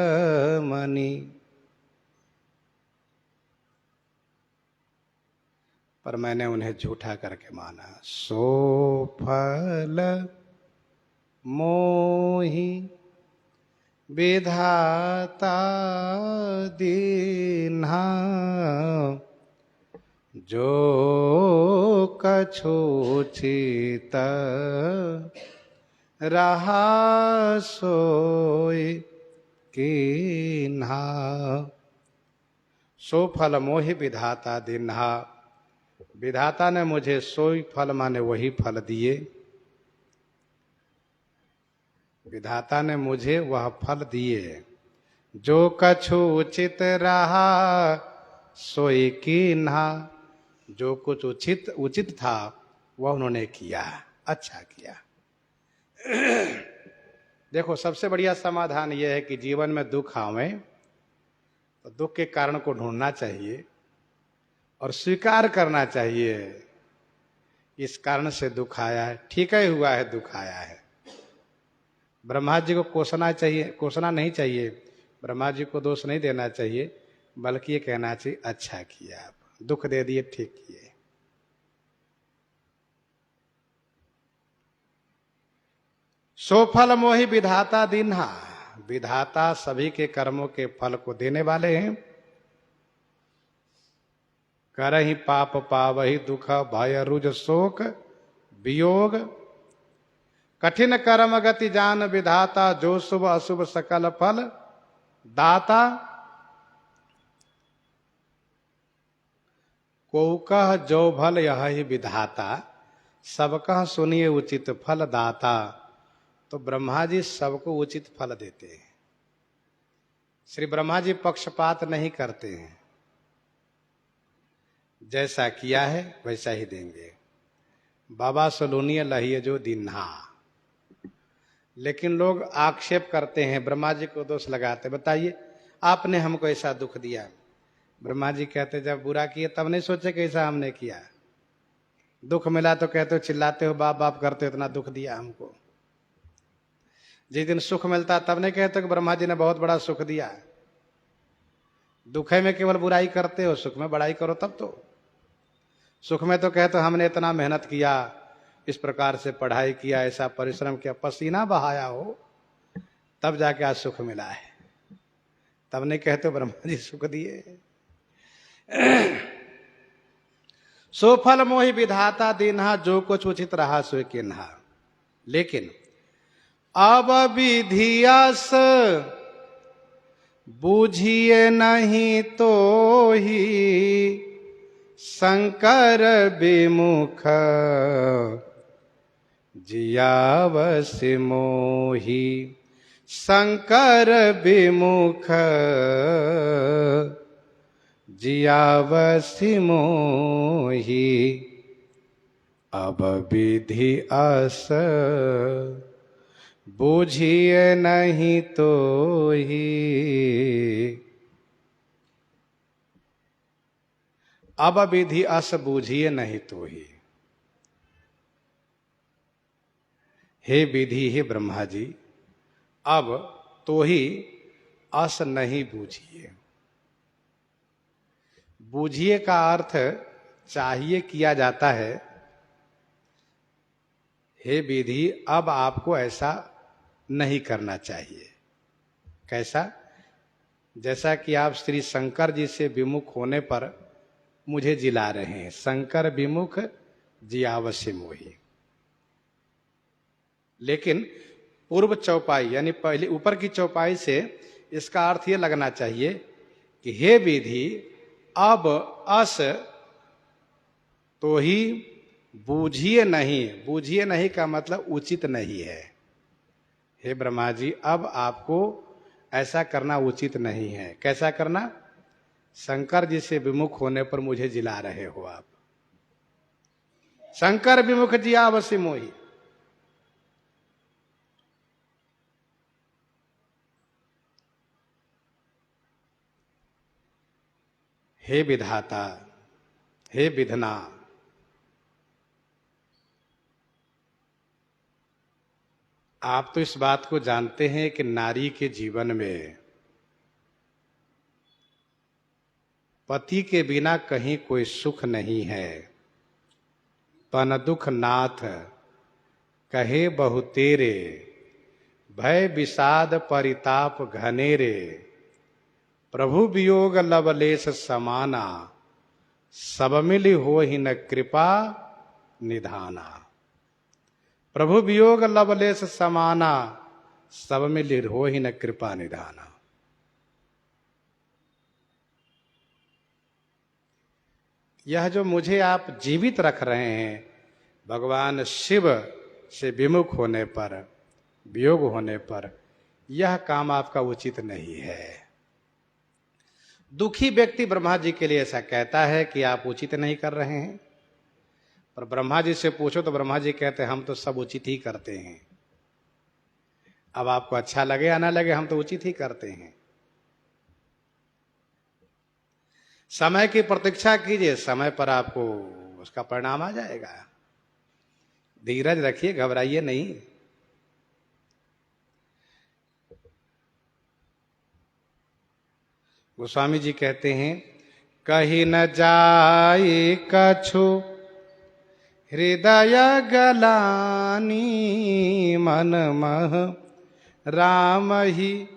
मणि। पर मैंने उन्हें झूठा करके माना। सो फल मोहि विधाता दीन्हा, जो कछुचित रहा सोई कीन्हा। सो फल मोहि विधाता दीन्हा, विधाता ने मुझे सोई फल माने वही फल दिए। विधाता ने मुझे वह फल दिए जो कछु उचित रहा सोई कीन्हा। जो कुछ उचित था वह उन्होंने किया, अच्छा किया। देखो, सबसे बढ़िया समाधान यह है कि जीवन में दुख आवे तो दुख के कारण को ढूंढना चाहिए और स्वीकार करना चाहिए, इस कारण से दुख आया है, ठीक है, हुआ है, दुख आया है। ब्रह्मा जी को कोसना नहीं चाहिए, ब्रह्मा जी को दोष नहीं देना चाहिए, बल्कि ये कहना चाहिए अच्छा किया, आप दुख दे दिए, ठीक किए। सो फल मोहि विधाता दीन्हा, विधाता सभी के कर्मों के फल को देने वाले हैं। करहि पाप पावहि दुख भय रुज शोक वियोग, कठिन कर्म गति जान विधाता, जो शुभ अशुभ सकल फल दाता। को कह जो भल यह ही विधाता, सब कह सुनिए उचित फल दाता। तो ब्रह्मा जी सबको उचित फल देते हैं। श्री ब्रह्मा जी पक्षपात नहीं करते हैं, जैसा किया है वैसा ही देंगे। बाबा सलोनिया लहिए जो दिन्हा। लेकिन लोग आक्षेप करते हैं, ब्रह्मा जी को दोष लगाते, बताइए आपने हमको ऐसा दुख दिया। ब्रह्मा जी कहते जब बुरा किए तब नहीं सोचे कैसा हमने किया, दुख मिला तो कहते हो चिल्लाते हो बाप बाप करते हो, इतना दुख दिया हमको। जिस दिन सुख मिलता तब नहीं कहते कि ब्रह्मा जी ने बहुत बड़ा सुख दिया। दुख में केवल बुराई करते हो, सुख में बड़ाई करो तब तो। सुख में तो कहते हो हमने इतना मेहनत किया, इस प्रकार से पढ़ाई किया, ऐसा परिश्रम किया, पसीना बहाया हो, तब जाके आज सुख मिला है। तब नहीं कहते हो ब्रह्मा जी सुख दिए। सो फल मोहि विधाता दीन्हा, जो कुछ उचित रहा सो किन्हा। लेकिन अब विधियास बूझिए नहीं तो ही, शंकर विमुख जियावस मोही। शंकर विमुख जियावस मोही, अब विधि अस बूझिए नहीं तो ही। अब विधि अस बूझिए नहीं तो ही। हे विधि, हे ब्रह्मा जी, अब तो ही अस नहीं बूझिए। बूझिए का अर्थ चाहिए किया जाता है। हे विधि, अब आपको ऐसा नहीं करना चाहिए। कैसा? जैसा कि आप श्री शंकर जी से विमुख होने पर मुझे जिला रहे हैं। शंकर विमुख जियावस्य मोही। लेकिन पूर्व चौपाई यानी पहले ऊपर की चौपाई से इसका अर्थ यह लगना चाहिए कि हे विधि, अब अस तो ही बूझिए नहीं। बूझिए नहीं का मतलब उचित नहीं है। हे ब्रह्मा जी, अब आपको ऐसा करना उचित नहीं है। कैसा करना? शंकर जी से विमुख होने पर मुझे जिला रहे हो आप। शंकर विमुख जियावस्य मोही। हे विधाता, हे विधना, आप तो इस बात को जानते हैं कि नारी के जीवन में पति के बिना कहीं कोई सुख नहीं है। पन दुख नाथ कहे बहु तेरे, भय विषाद परिताप घनेरे। प्रभु वियोग लवलेश समाना, सब मिली हो ही न कृपा निधाना। प्रभु वियोग लवलेश समाना, सब मिली हो ही न कृपा निधाना। यह जो मुझे आप जीवित रख रहे हैं, भगवान शिव से विमुख होने पर, वियोग होने पर, यह काम आपका उचित नहीं है। दुखी व्यक्ति ब्रह्मा जी के लिए ऐसा कहता है कि आप उचित नहीं कर रहे हैं, पर ब्रह्मा जी से पूछो तो ब्रह्मा जी कहते हैं हम तो सब उचित ही करते हैं। अब आपको अच्छा लगे या ना लगे, हम तो उचित ही करते हैं। समय की प्रतीक्षा कीजिए, समय पर आपको उसका परिणाम आ जाएगा। धीरज रखिए, घबराइए नहीं। गोस्वामी जी कहते हैं, कहीं न जाई कछु हृदय गलानी, मन मह राम ही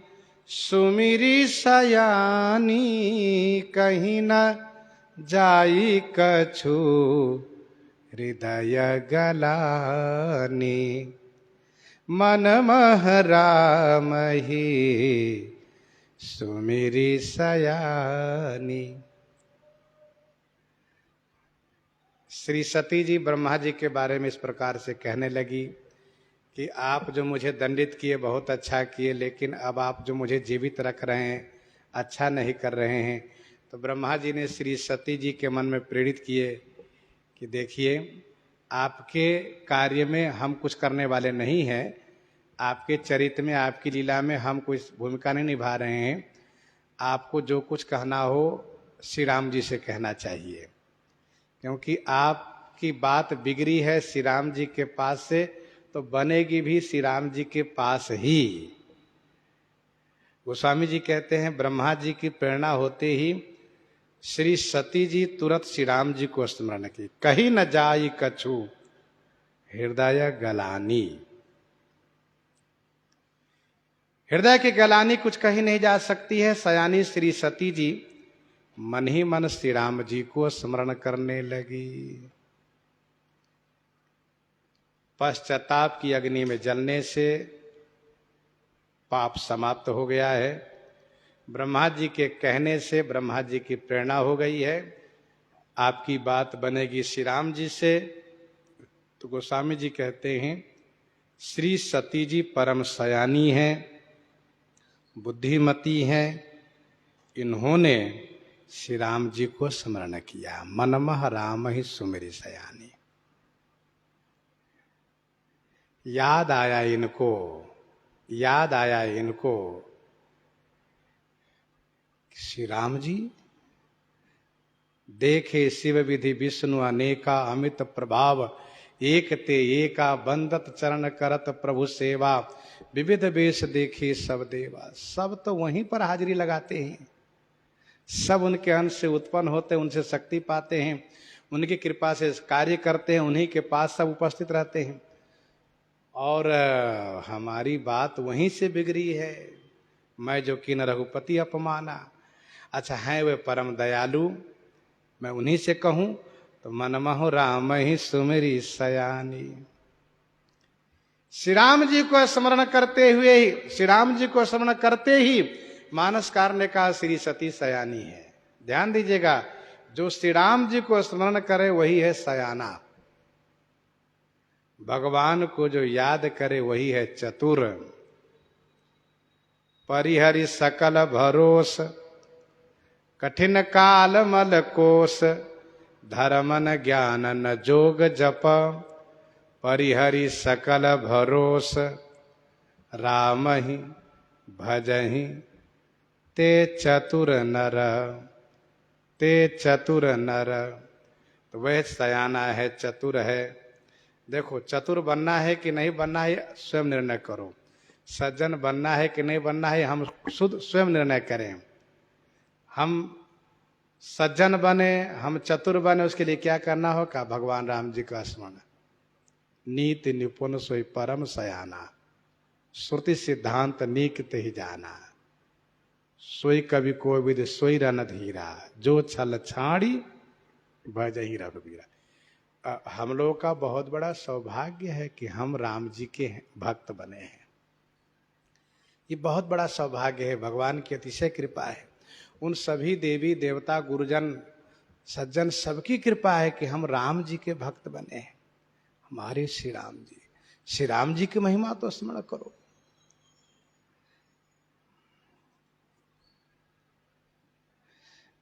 सुमिरी सयानी। कहीं न जाई कछु हृदय गलानी, मन मह राम ही सुमिरी सयानी। श्री सती जी ब्रह्मा जी के बारे में इस प्रकार से कहने लगी कि आप जो मुझे दंडित किए बहुत अच्छा किए, लेकिन अब आप जो मुझे जीवित रख रहे हैं अच्छा नहीं कर रहे हैं। तो ब्रह्मा जी ने श्री सती जी के मन में प्रेरित किए कि देखिए, आपके कार्य में हम कुछ करने वाले नहीं हैं, आपके चरित्र में, आपकी लीला में हम कोई भूमिका नहीं निभा रहे हैं। आपको जो कुछ कहना हो श्री राम जी से कहना चाहिए, क्योंकि आपकी बात बिगड़ी है श्री राम जी के पास से, तो बनेगी भी श्री राम जी के पास ही। गोस्वामी जी कहते हैं ब्रह्मा जी की प्रेरणा होते ही श्री सती जी तुरंत श्री राम जी को स्मरण की। कहीं न जाई कछु हृदय गलानी। हृदय की गलानी कुछ कहीं नहीं जा सकती है। सयानी श्री सती जी मन ही मन श्री राम जी को स्मरण करने लगी। पश्चाताप की अग्नि में जलने से पाप समाप्त हो गया है। ब्रह्मा जी के कहने से ब्रह्मा जी की प्रेरणा हो गई है, आपकी बात बनेगी श्री राम जी से। तो गोस्वामी जी कहते हैं श्री सती जी परम सयानी हैं, बुद्धिमती हैं। इन्होंने श्री राम जी को स्मरण किया। मनमह राम ही सुमिरि सयानी। याद आया इनको श्री राम जी देखे शिव विधि विष्णु अनेका अमित प्रभाव, एक ते एका बंदत चरण करत प्रभु सेवा, विविध वेश देखे सब देवा। सब तो वहीं पर हाजिरी लगाते हैं, सब उनके अंश से उत्पन्न होते हैं, उनसे शक्ति पाते हैं, उनकी कृपा से कार्य करते हैं, उन्हीं के पास सब उपस्थित रहते हैं। और हमारी बात वहीं से बिगड़ी है। मैं जो किन रघुपति अपमाना। अच्छा, हैं वे परम दयालु, मैं उन्हीं से कहूं तो मनमहु राम ही सुमिरि सयानी। श्री राम जी को स्मरण करते हुए ही, श्री राम जी को स्मरण करते ही मानसकार ने कहा श्री सती सयानी है। ध्यान दीजिएगा, जो श्री राम जी को स्मरण करे वही है सयाना। भगवान को जो याद करे वही है चतुर। परिहरि सकल भरोस, कठिन काल मल कोस, धर्मन ज्ञान न जोग जप, परिहरि सकल भरोस, राम ही भजहि ते चतुर नर, ते चतुर नर। तो वह सयाना है, चतुर है। देखो, चतुर बनना है कि नहीं बनना है स्वयं निर्णय करो। सज्जन बनना है कि नहीं बनना है हम खुद स्वयं निर्णय करें। हम सज्जन बने, हम चतुर बने, उसके लिए क्या करना होगा? भगवान राम जी का स्मरण। नीति निपुण सोई परम सयाना, श्रुति सिद्धांत नीकते ही जाना, सोई कवि को विद सोई रन धीरा, जो छल छाड़ी भजहि रघुबीरा। हम लोगों का बहुत बड़ा सौभाग्य है कि हम राम जी के भक्त बने हैं। ये बहुत बड़ा सौभाग्य है, भगवान की अतिशय कृपा है। उन सभी देवी देवता गुरुजन सज्जन सबकी कृपा है कि हम राम जी के भक्त बने हैं। हमारे श्री राम जी, श्री राम जी की महिमा तो स्मरण करो।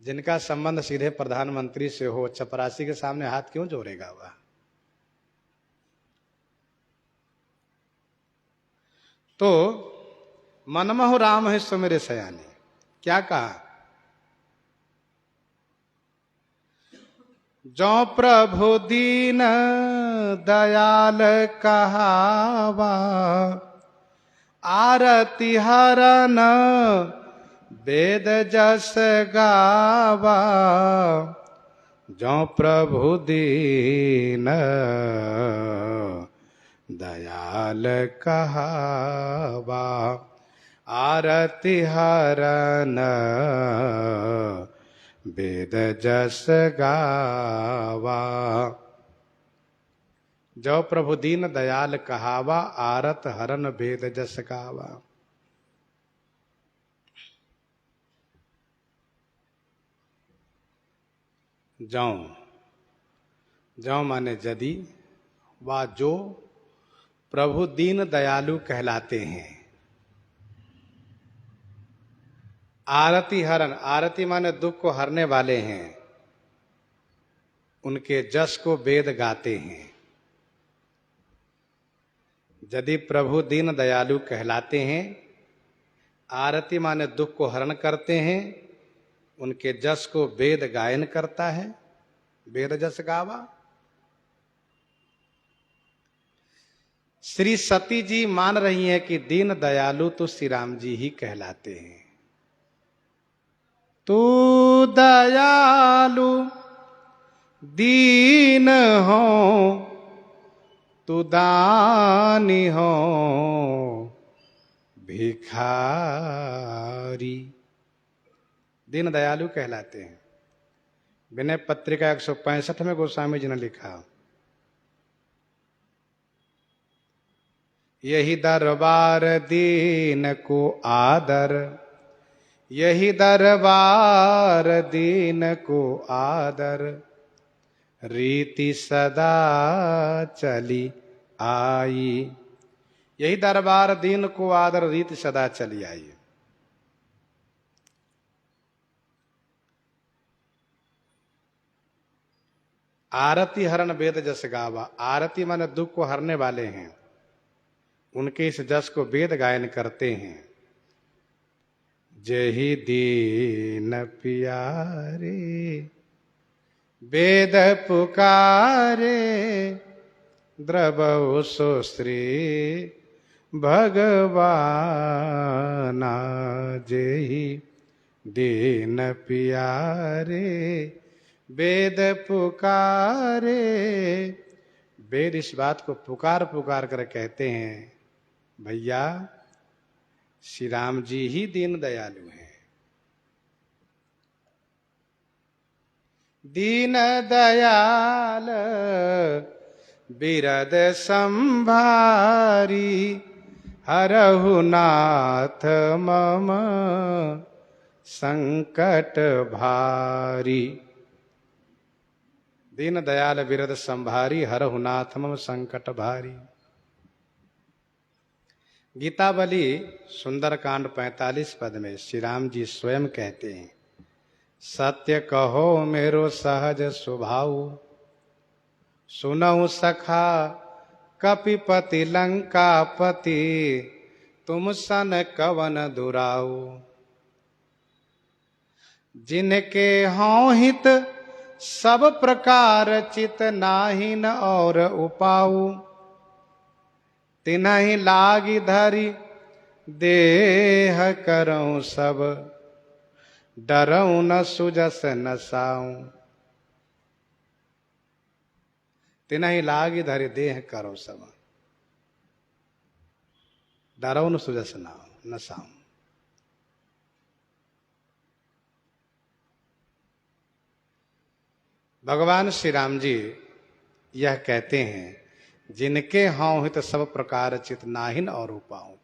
जिनका संबंध सीधे प्रधानमंत्री से हो, चपरासी के सामने हाथ क्यों जोड़ेगा वह? तो मनमहु राम है सुमिरि सयानी। क्या कहा? जो प्रभु दीन दयाल कहावा, आरती हरन वेद जस गावा, जो प्रभु दीन दयाल कहावा, आरती हरन वेद जस गावा। जो प्रभु दीन दयाल कहावा, आरत हरन वेद जस गावा। जो जो माने यदि, वा जो प्रभु दीन दयालु कहलाते हैं। आरती हरण, आरती माने दुख को हरने वाले हैं, उनके जस को वेद गाते हैं। यदि प्रभु दीन दयालु कहलाते हैं, आरती माने दुख को हरण करते हैं, उनके जस को वेद गायन करता है, वेद जस गावा। श्री सती जी मान रही हैं कि दीन दयालु तो श्री राम जी ही कहलाते हैं। तू दयालु दीन हो, तू दानी हो भिखारी, दीन दयालु कहलाते हैं। विनय पत्रिका 165 में गोस्वामी जी ने लिखा, यही दरबार दीन को आदर, यही दरबार दीन को आदर, रीति सदा चली आई। यही दरबार दीन को आदर, रीति सदा चली आई। आरती हरण वेद जस गावा, आरती माने दुख को हरने वाले हैं, उनके इस जस को वेद गायन करते हैं। जही दीन प्यारे वेद पुकारे, द्रवौ सो श्री भगवाना। जही दीन प्यारे वेद पुकारे, वेद इस बात को पुकार पुकार कर कहते हैं, भैया श्री राम जी ही दीन दयालु हैं। दीन दयाल बिरद संभारी, हरहु नाथ मम संकट भारी। दीन दयाल बिरद संभारी, हरहु नाथ मम संकट भारी। गीतावली सुंदरकांड 45 पद में श्री राम जी स्वयं कहते हैं, सत्य कहो मेरो सहज स्वभाव, सुनऊ सखा कपिपति लंकापति, तुम सन कवन दुराऊ। जिनके हों हित सब प्रकार चित, नाहिन और उपाऊ। तिन्हि लागी धरी देह करऊं सब, डरऊं न सुजस नसाऊं। तिन्हि लागी धरी देह करो सब, डरऊं न सुजस नसाऊं। भगवान श्री राम जी यह कहते हैं, जिनके हों हित सब प्रकार चित, नाहिन और उपाऊं।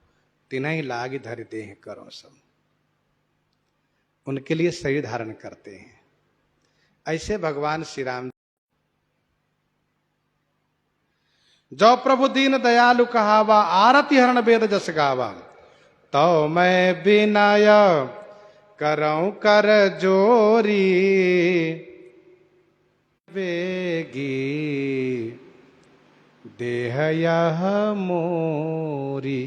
तिन्हि लागी धरि देह करो सब, उनके लिए शरीर धारण करते हैं। ऐसे भगवान श्री राम, जो प्रभु दीन दयालु कहावा, आरती हरण वेद जस गावा। तो मैं विनय करऊं कर जोरी, वेगी देह यह मोरी।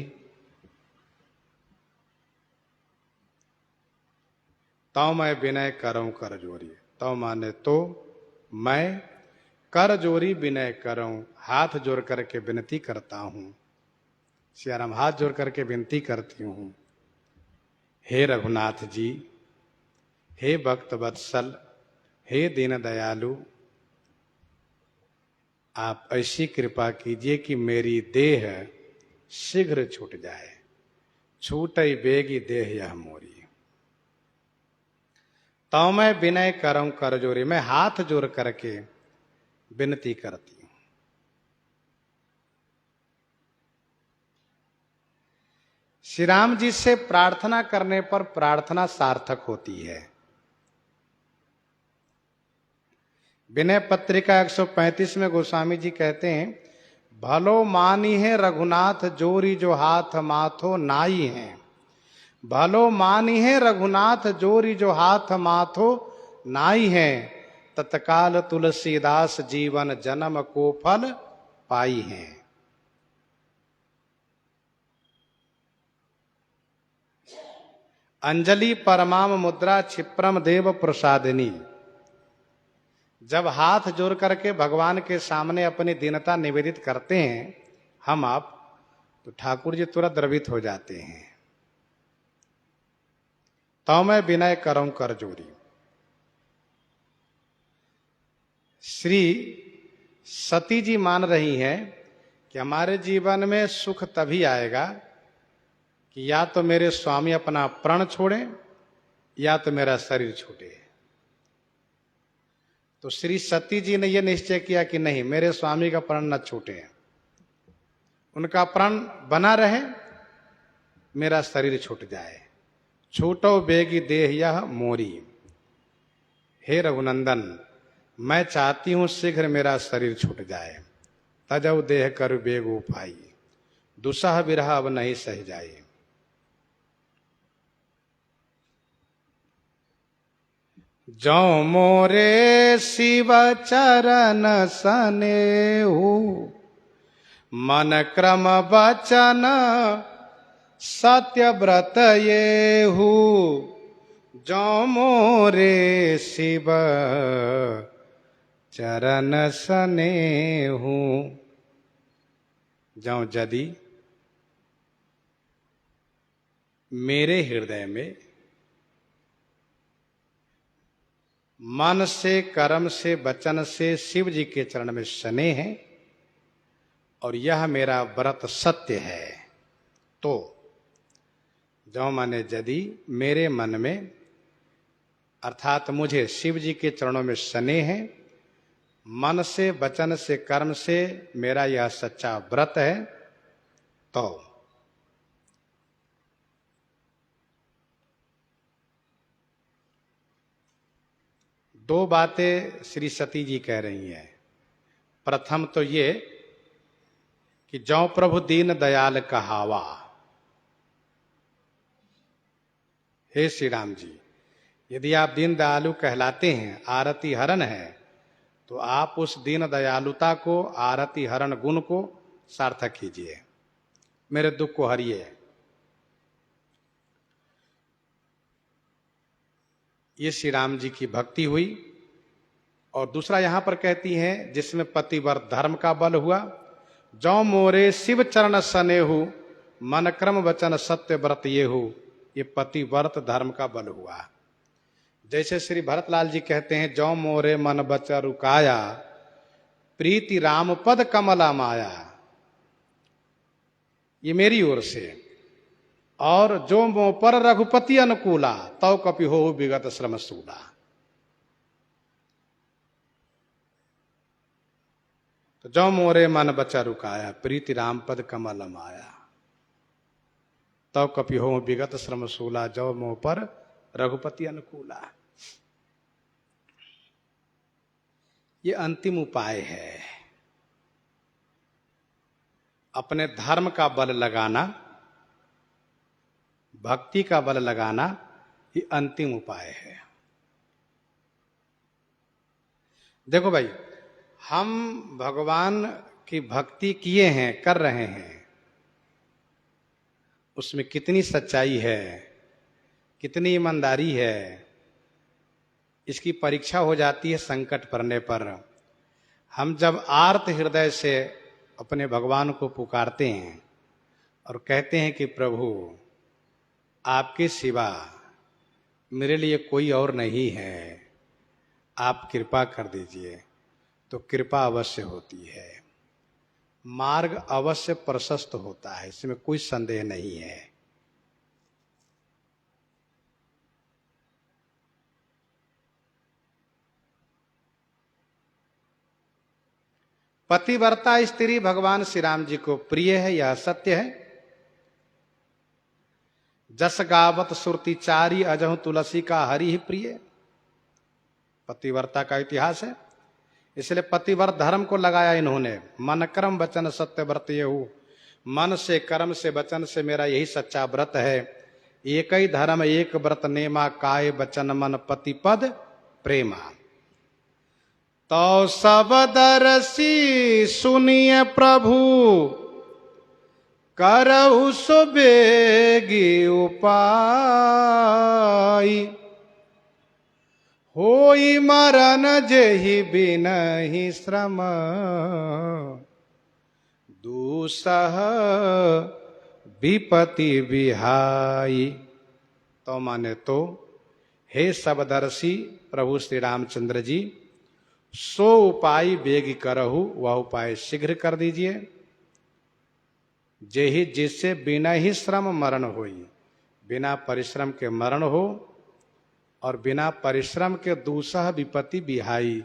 तो मैं विनय करऊं कर जोरी, तो माने तो मैं कर जोरी विनय करऊं, हाथ जोड़ करके विनती करता हूं। सियाराम हाथ जोड़ करके विनती करती हूं, हे रघुनाथ जी, हे भक्त वत्सल, हे दीन दयालु, आप ऐसी कृपा कीजिए कि मेरी देह शीघ्र छूट जाए। छूटई बेगी देह यह मोरी। तो मैं विनय करऊं कर जोरी, मैं हाथ जोड़ करके विनती करती हूं। श्री राम जी से प्रार्थना करने पर प्रार्थना सार्थक होती है। विनय पत्रिका 135 में गोस्वामी जी कहते हैं, भलो मानी है रघुनाथ जोरी जो हाथ माथो नाई है। भलो मानी है रघुनाथ जोरी जो हाथ माथो नाई है। तत्काल तुलसीदास जीवन जन्म को फल पाई है। अंजलि परमाम मुद्रा क्षिप्रम देव प्रसादिनी। जब हाथ जोड़ करके भगवान के सामने अपनी दीनता निवेदित करते हैं हम आप, तो ठाकुर जी तुरंत द्रवित हो जाते हैं। तो मैं विनय करऊं कर जोरी। श्री सती जी मान रही हैं कि हमारे जीवन में सुख तभी आएगा कि या तो मेरे स्वामी अपना प्राण छोड़ें या तो मेरा शरीर छूटे। तो श्री सती जी ने यह निश्चय किया कि नहीं, मेरे स्वामी का प्राण न छूटे, उनका प्राण बना रहे, मेरा शरीर छूट जाए। छूटो बेगी देह यह मोरी। हे रघुनंदन, मैं चाहती हूं शीघ्र मेरा शरीर छूट जाए। तजौ देह कर बेग उपाई, दुसह विरह अब नहीं सह जाए। जौ मोरे शिव चरण सनेहु, मन क्रम वचन सत्य व्रत येहु। जौ मोरे शिव चरण सनेहु। जौ यदि मेरे हृदय में मन से, कर्म से, वचन से शिव जी के चरण में स्नेह है और यह मेरा व्रत सत्य है, तो जो माने यदि मेरे मन में अर्थात मुझे शिव जी के चरणों में स्नेह है, मन से, वचन से, कर्म से मेरा यह सच्चा व्रत है, तो दो बातें श्री सती जी कह रही हैं। प्रथम तो ये कि जौ प्रभु दीन दयाल कहावा। हे श्री राम जी, यदि आप दीन दयालु कहलाते हैं, आरती हरण है, तो आप उस दीन दयालुता को, आरती हरण गुण को सार्थक कीजिए, मेरे दुख को हरिए। ये श्री राम जी की भक्ति हुई। और दूसरा यहां पर कहती हैं, जिसमें पतिव्रत धर्म का बल हुआ। जौ मोरे शिव चरण सनेहु, मन क्रम वचन सत्य व्रत येहु। ये पतिव्रत धर्म का बल हुआ। जैसे श्री भरतलाल जी कहते हैं, जौ मोरे मन बच रुकाया, प्रीति राम पद कमला माया। ये मेरी ओर से। और जो मोह पर रघुपति अनुकूला, तौ कपि हो विगत श्रम सूला। तो जो मोरे मन बचा रुकाया, प्रीति राम पद कमल माया, तौ कपि हो विगत श्रम सूला। जो मोह पर रघुपति अनुकूला। ये अंतिम उपाय है। अपने धर्म का बल लगाना, भक्ति का बल लगाना, ये अंतिम उपाय है। देखो भाई, हम भगवान की भक्ति किए हैं, कर रहे हैं, उसमें कितनी सच्चाई है, कितनी ईमानदारी है, इसकी परीक्षा हो जाती है संकट पड़ने पर। हम जब आर्त हृदय से अपने भगवान को पुकारते हैं और कहते हैं कि प्रभु आपके सिवा मेरे लिए कोई और नहीं है, आप कृपा कर दीजिए, तो कृपा अवश्य होती है, मार्ग अवश्य प्रशस्त होता है, इसमें कोई संदेह नहीं है। पतिव्रता स्त्री भगवान श्री राम जी को प्रिय है, यह सत्य है। जस गावत सुरति चारी, अजहु तुलसी का हरि ही प्रिय। पतिव्रता का इतिहास है। इसलिए पतिव्रत धर्म को लगाया इन्होंने। मन कर्म वचन सत्य व्रत ये हूँ, मन से कर्म से वचन से मेरा यही सच्चा व्रत है। एक ही धर्म एक व्रत नेमा, काय वचन मन पति पद प्रेमा। तो सब दर्शी सुनिए प्रभु, करहु सुबेगी उपाय। होई मरण जेहि बिनहि श्रम, दूसह विपति विहाई। तो माने तो हे सबदर्शी प्रभु श्री रामचंद्र जी, सो उपाय वेग करहु, वह उपाय शीघ्र कर दीजिए। जेहि जिससे बिना ही श्रम मरण होई, बिना परिश्रम के मरण हो, और बिना परिश्रम के दूसह विपत्ति बिहाई,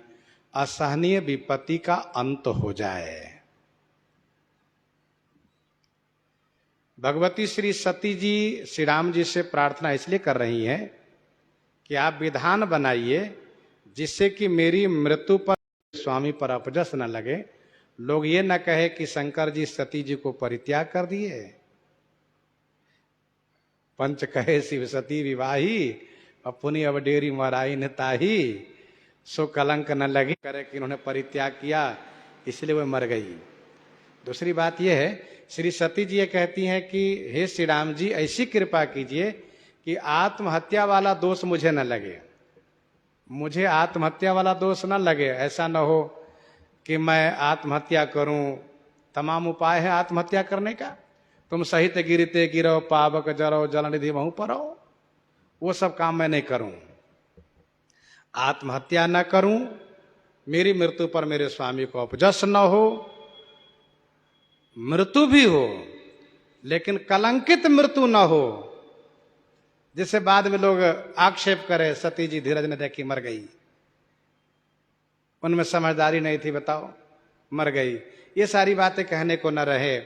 असहनीय विपत्ति का अंत हो जाए। भगवती श्री सती जी श्री राम जी से प्रार्थना इसलिए कर रही हैं कि आप विधान बनाइए जिससे कि मेरी मृत्यु पर स्वामी पर अपजस न लगे, लोग ये न कहे कि शंकर जी सती जी को परित्याग कर दिए। पंच कहे शिव सती विवाही, अपनी अब डेरी मराई न ताही। सो कलंक न लगी करे कि उन्होंने परित्याग किया इसलिए वह मर गई। दूसरी बात यह है, श्री सती जी ये कहती हैं कि हे श्री राम जी, ऐसी कृपा कीजिए कि आत्महत्या वाला दोष मुझे न लगे, मुझे आत्महत्या वाला दोष न लगे। ऐसा न हो कि मैं आत्महत्या करूं। तमाम उपाय है आत्महत्या करने का। तुम सहित गिरते गिरो, पावक जरो, जल निधि वहीं परो, वो सब काम मैं नहीं करूं। आत्महत्या न करूं, मेरी मृत्यु पर मेरे स्वामी को अपजस न हो, मृत्यु भी हो लेकिन कलंकित मृत्यु न हो, जिससे बाद में लोग आक्षेप करे सती जी धीरज न देखी मर गई, उनमें समझदारी नहीं थी, बताओ मर गई। ये सारी बातें कहने को न रहे।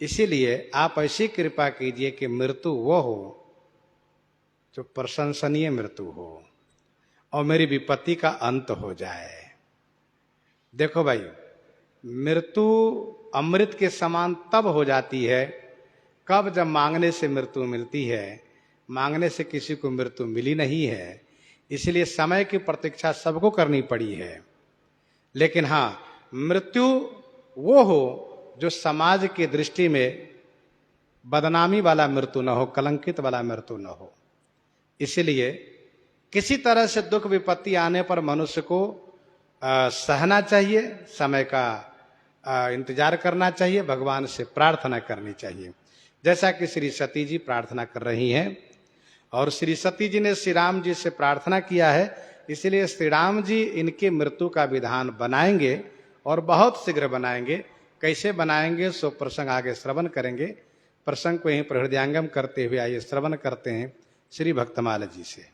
इसीलिए आप ऐसी कृपा कीजिए कि मृत्यु वो हो जो प्रशंसनीय मृत्यु हो और मेरी विपत्ति का अंत हो जाए। देखो भाई, मृत्यु अमृत के समान तब हो जाती है कब जब मांगने से मृत्यु मिलती है। मांगने से किसी को मृत्यु मिली नहीं है, इसलिए समय की प्रतीक्षा सबको करनी पड़ी है। लेकिन हाँ, मृत्यु वो हो जो समाज की दृष्टि में बदनामी वाला मृत्यु न हो, कलंकित वाला मृत्यु न हो। इसलिए किसी तरह से दुख विपत्ति आने पर मनुष्य को सहना चाहिए, समय का इंतजार करना चाहिए, भगवान से प्रार्थना करनी चाहिए, जैसा कि श्री सती जी प्रार्थना कर रही हैं। और श्री सती जी ने श्री राम जी से प्रार्थना किया है, इसलिए श्री राम जी इनके मृत्यु का विधान बनाएंगे और बहुत शीघ्र बनाएंगे। कैसे बनाएंगे सो प्रसंग आगे श्रवण करेंगे। प्रसंग को यहीं पर हृदयांगम करते हुए आइए श्रवण करते हैं श्री भक्तमाल जी से।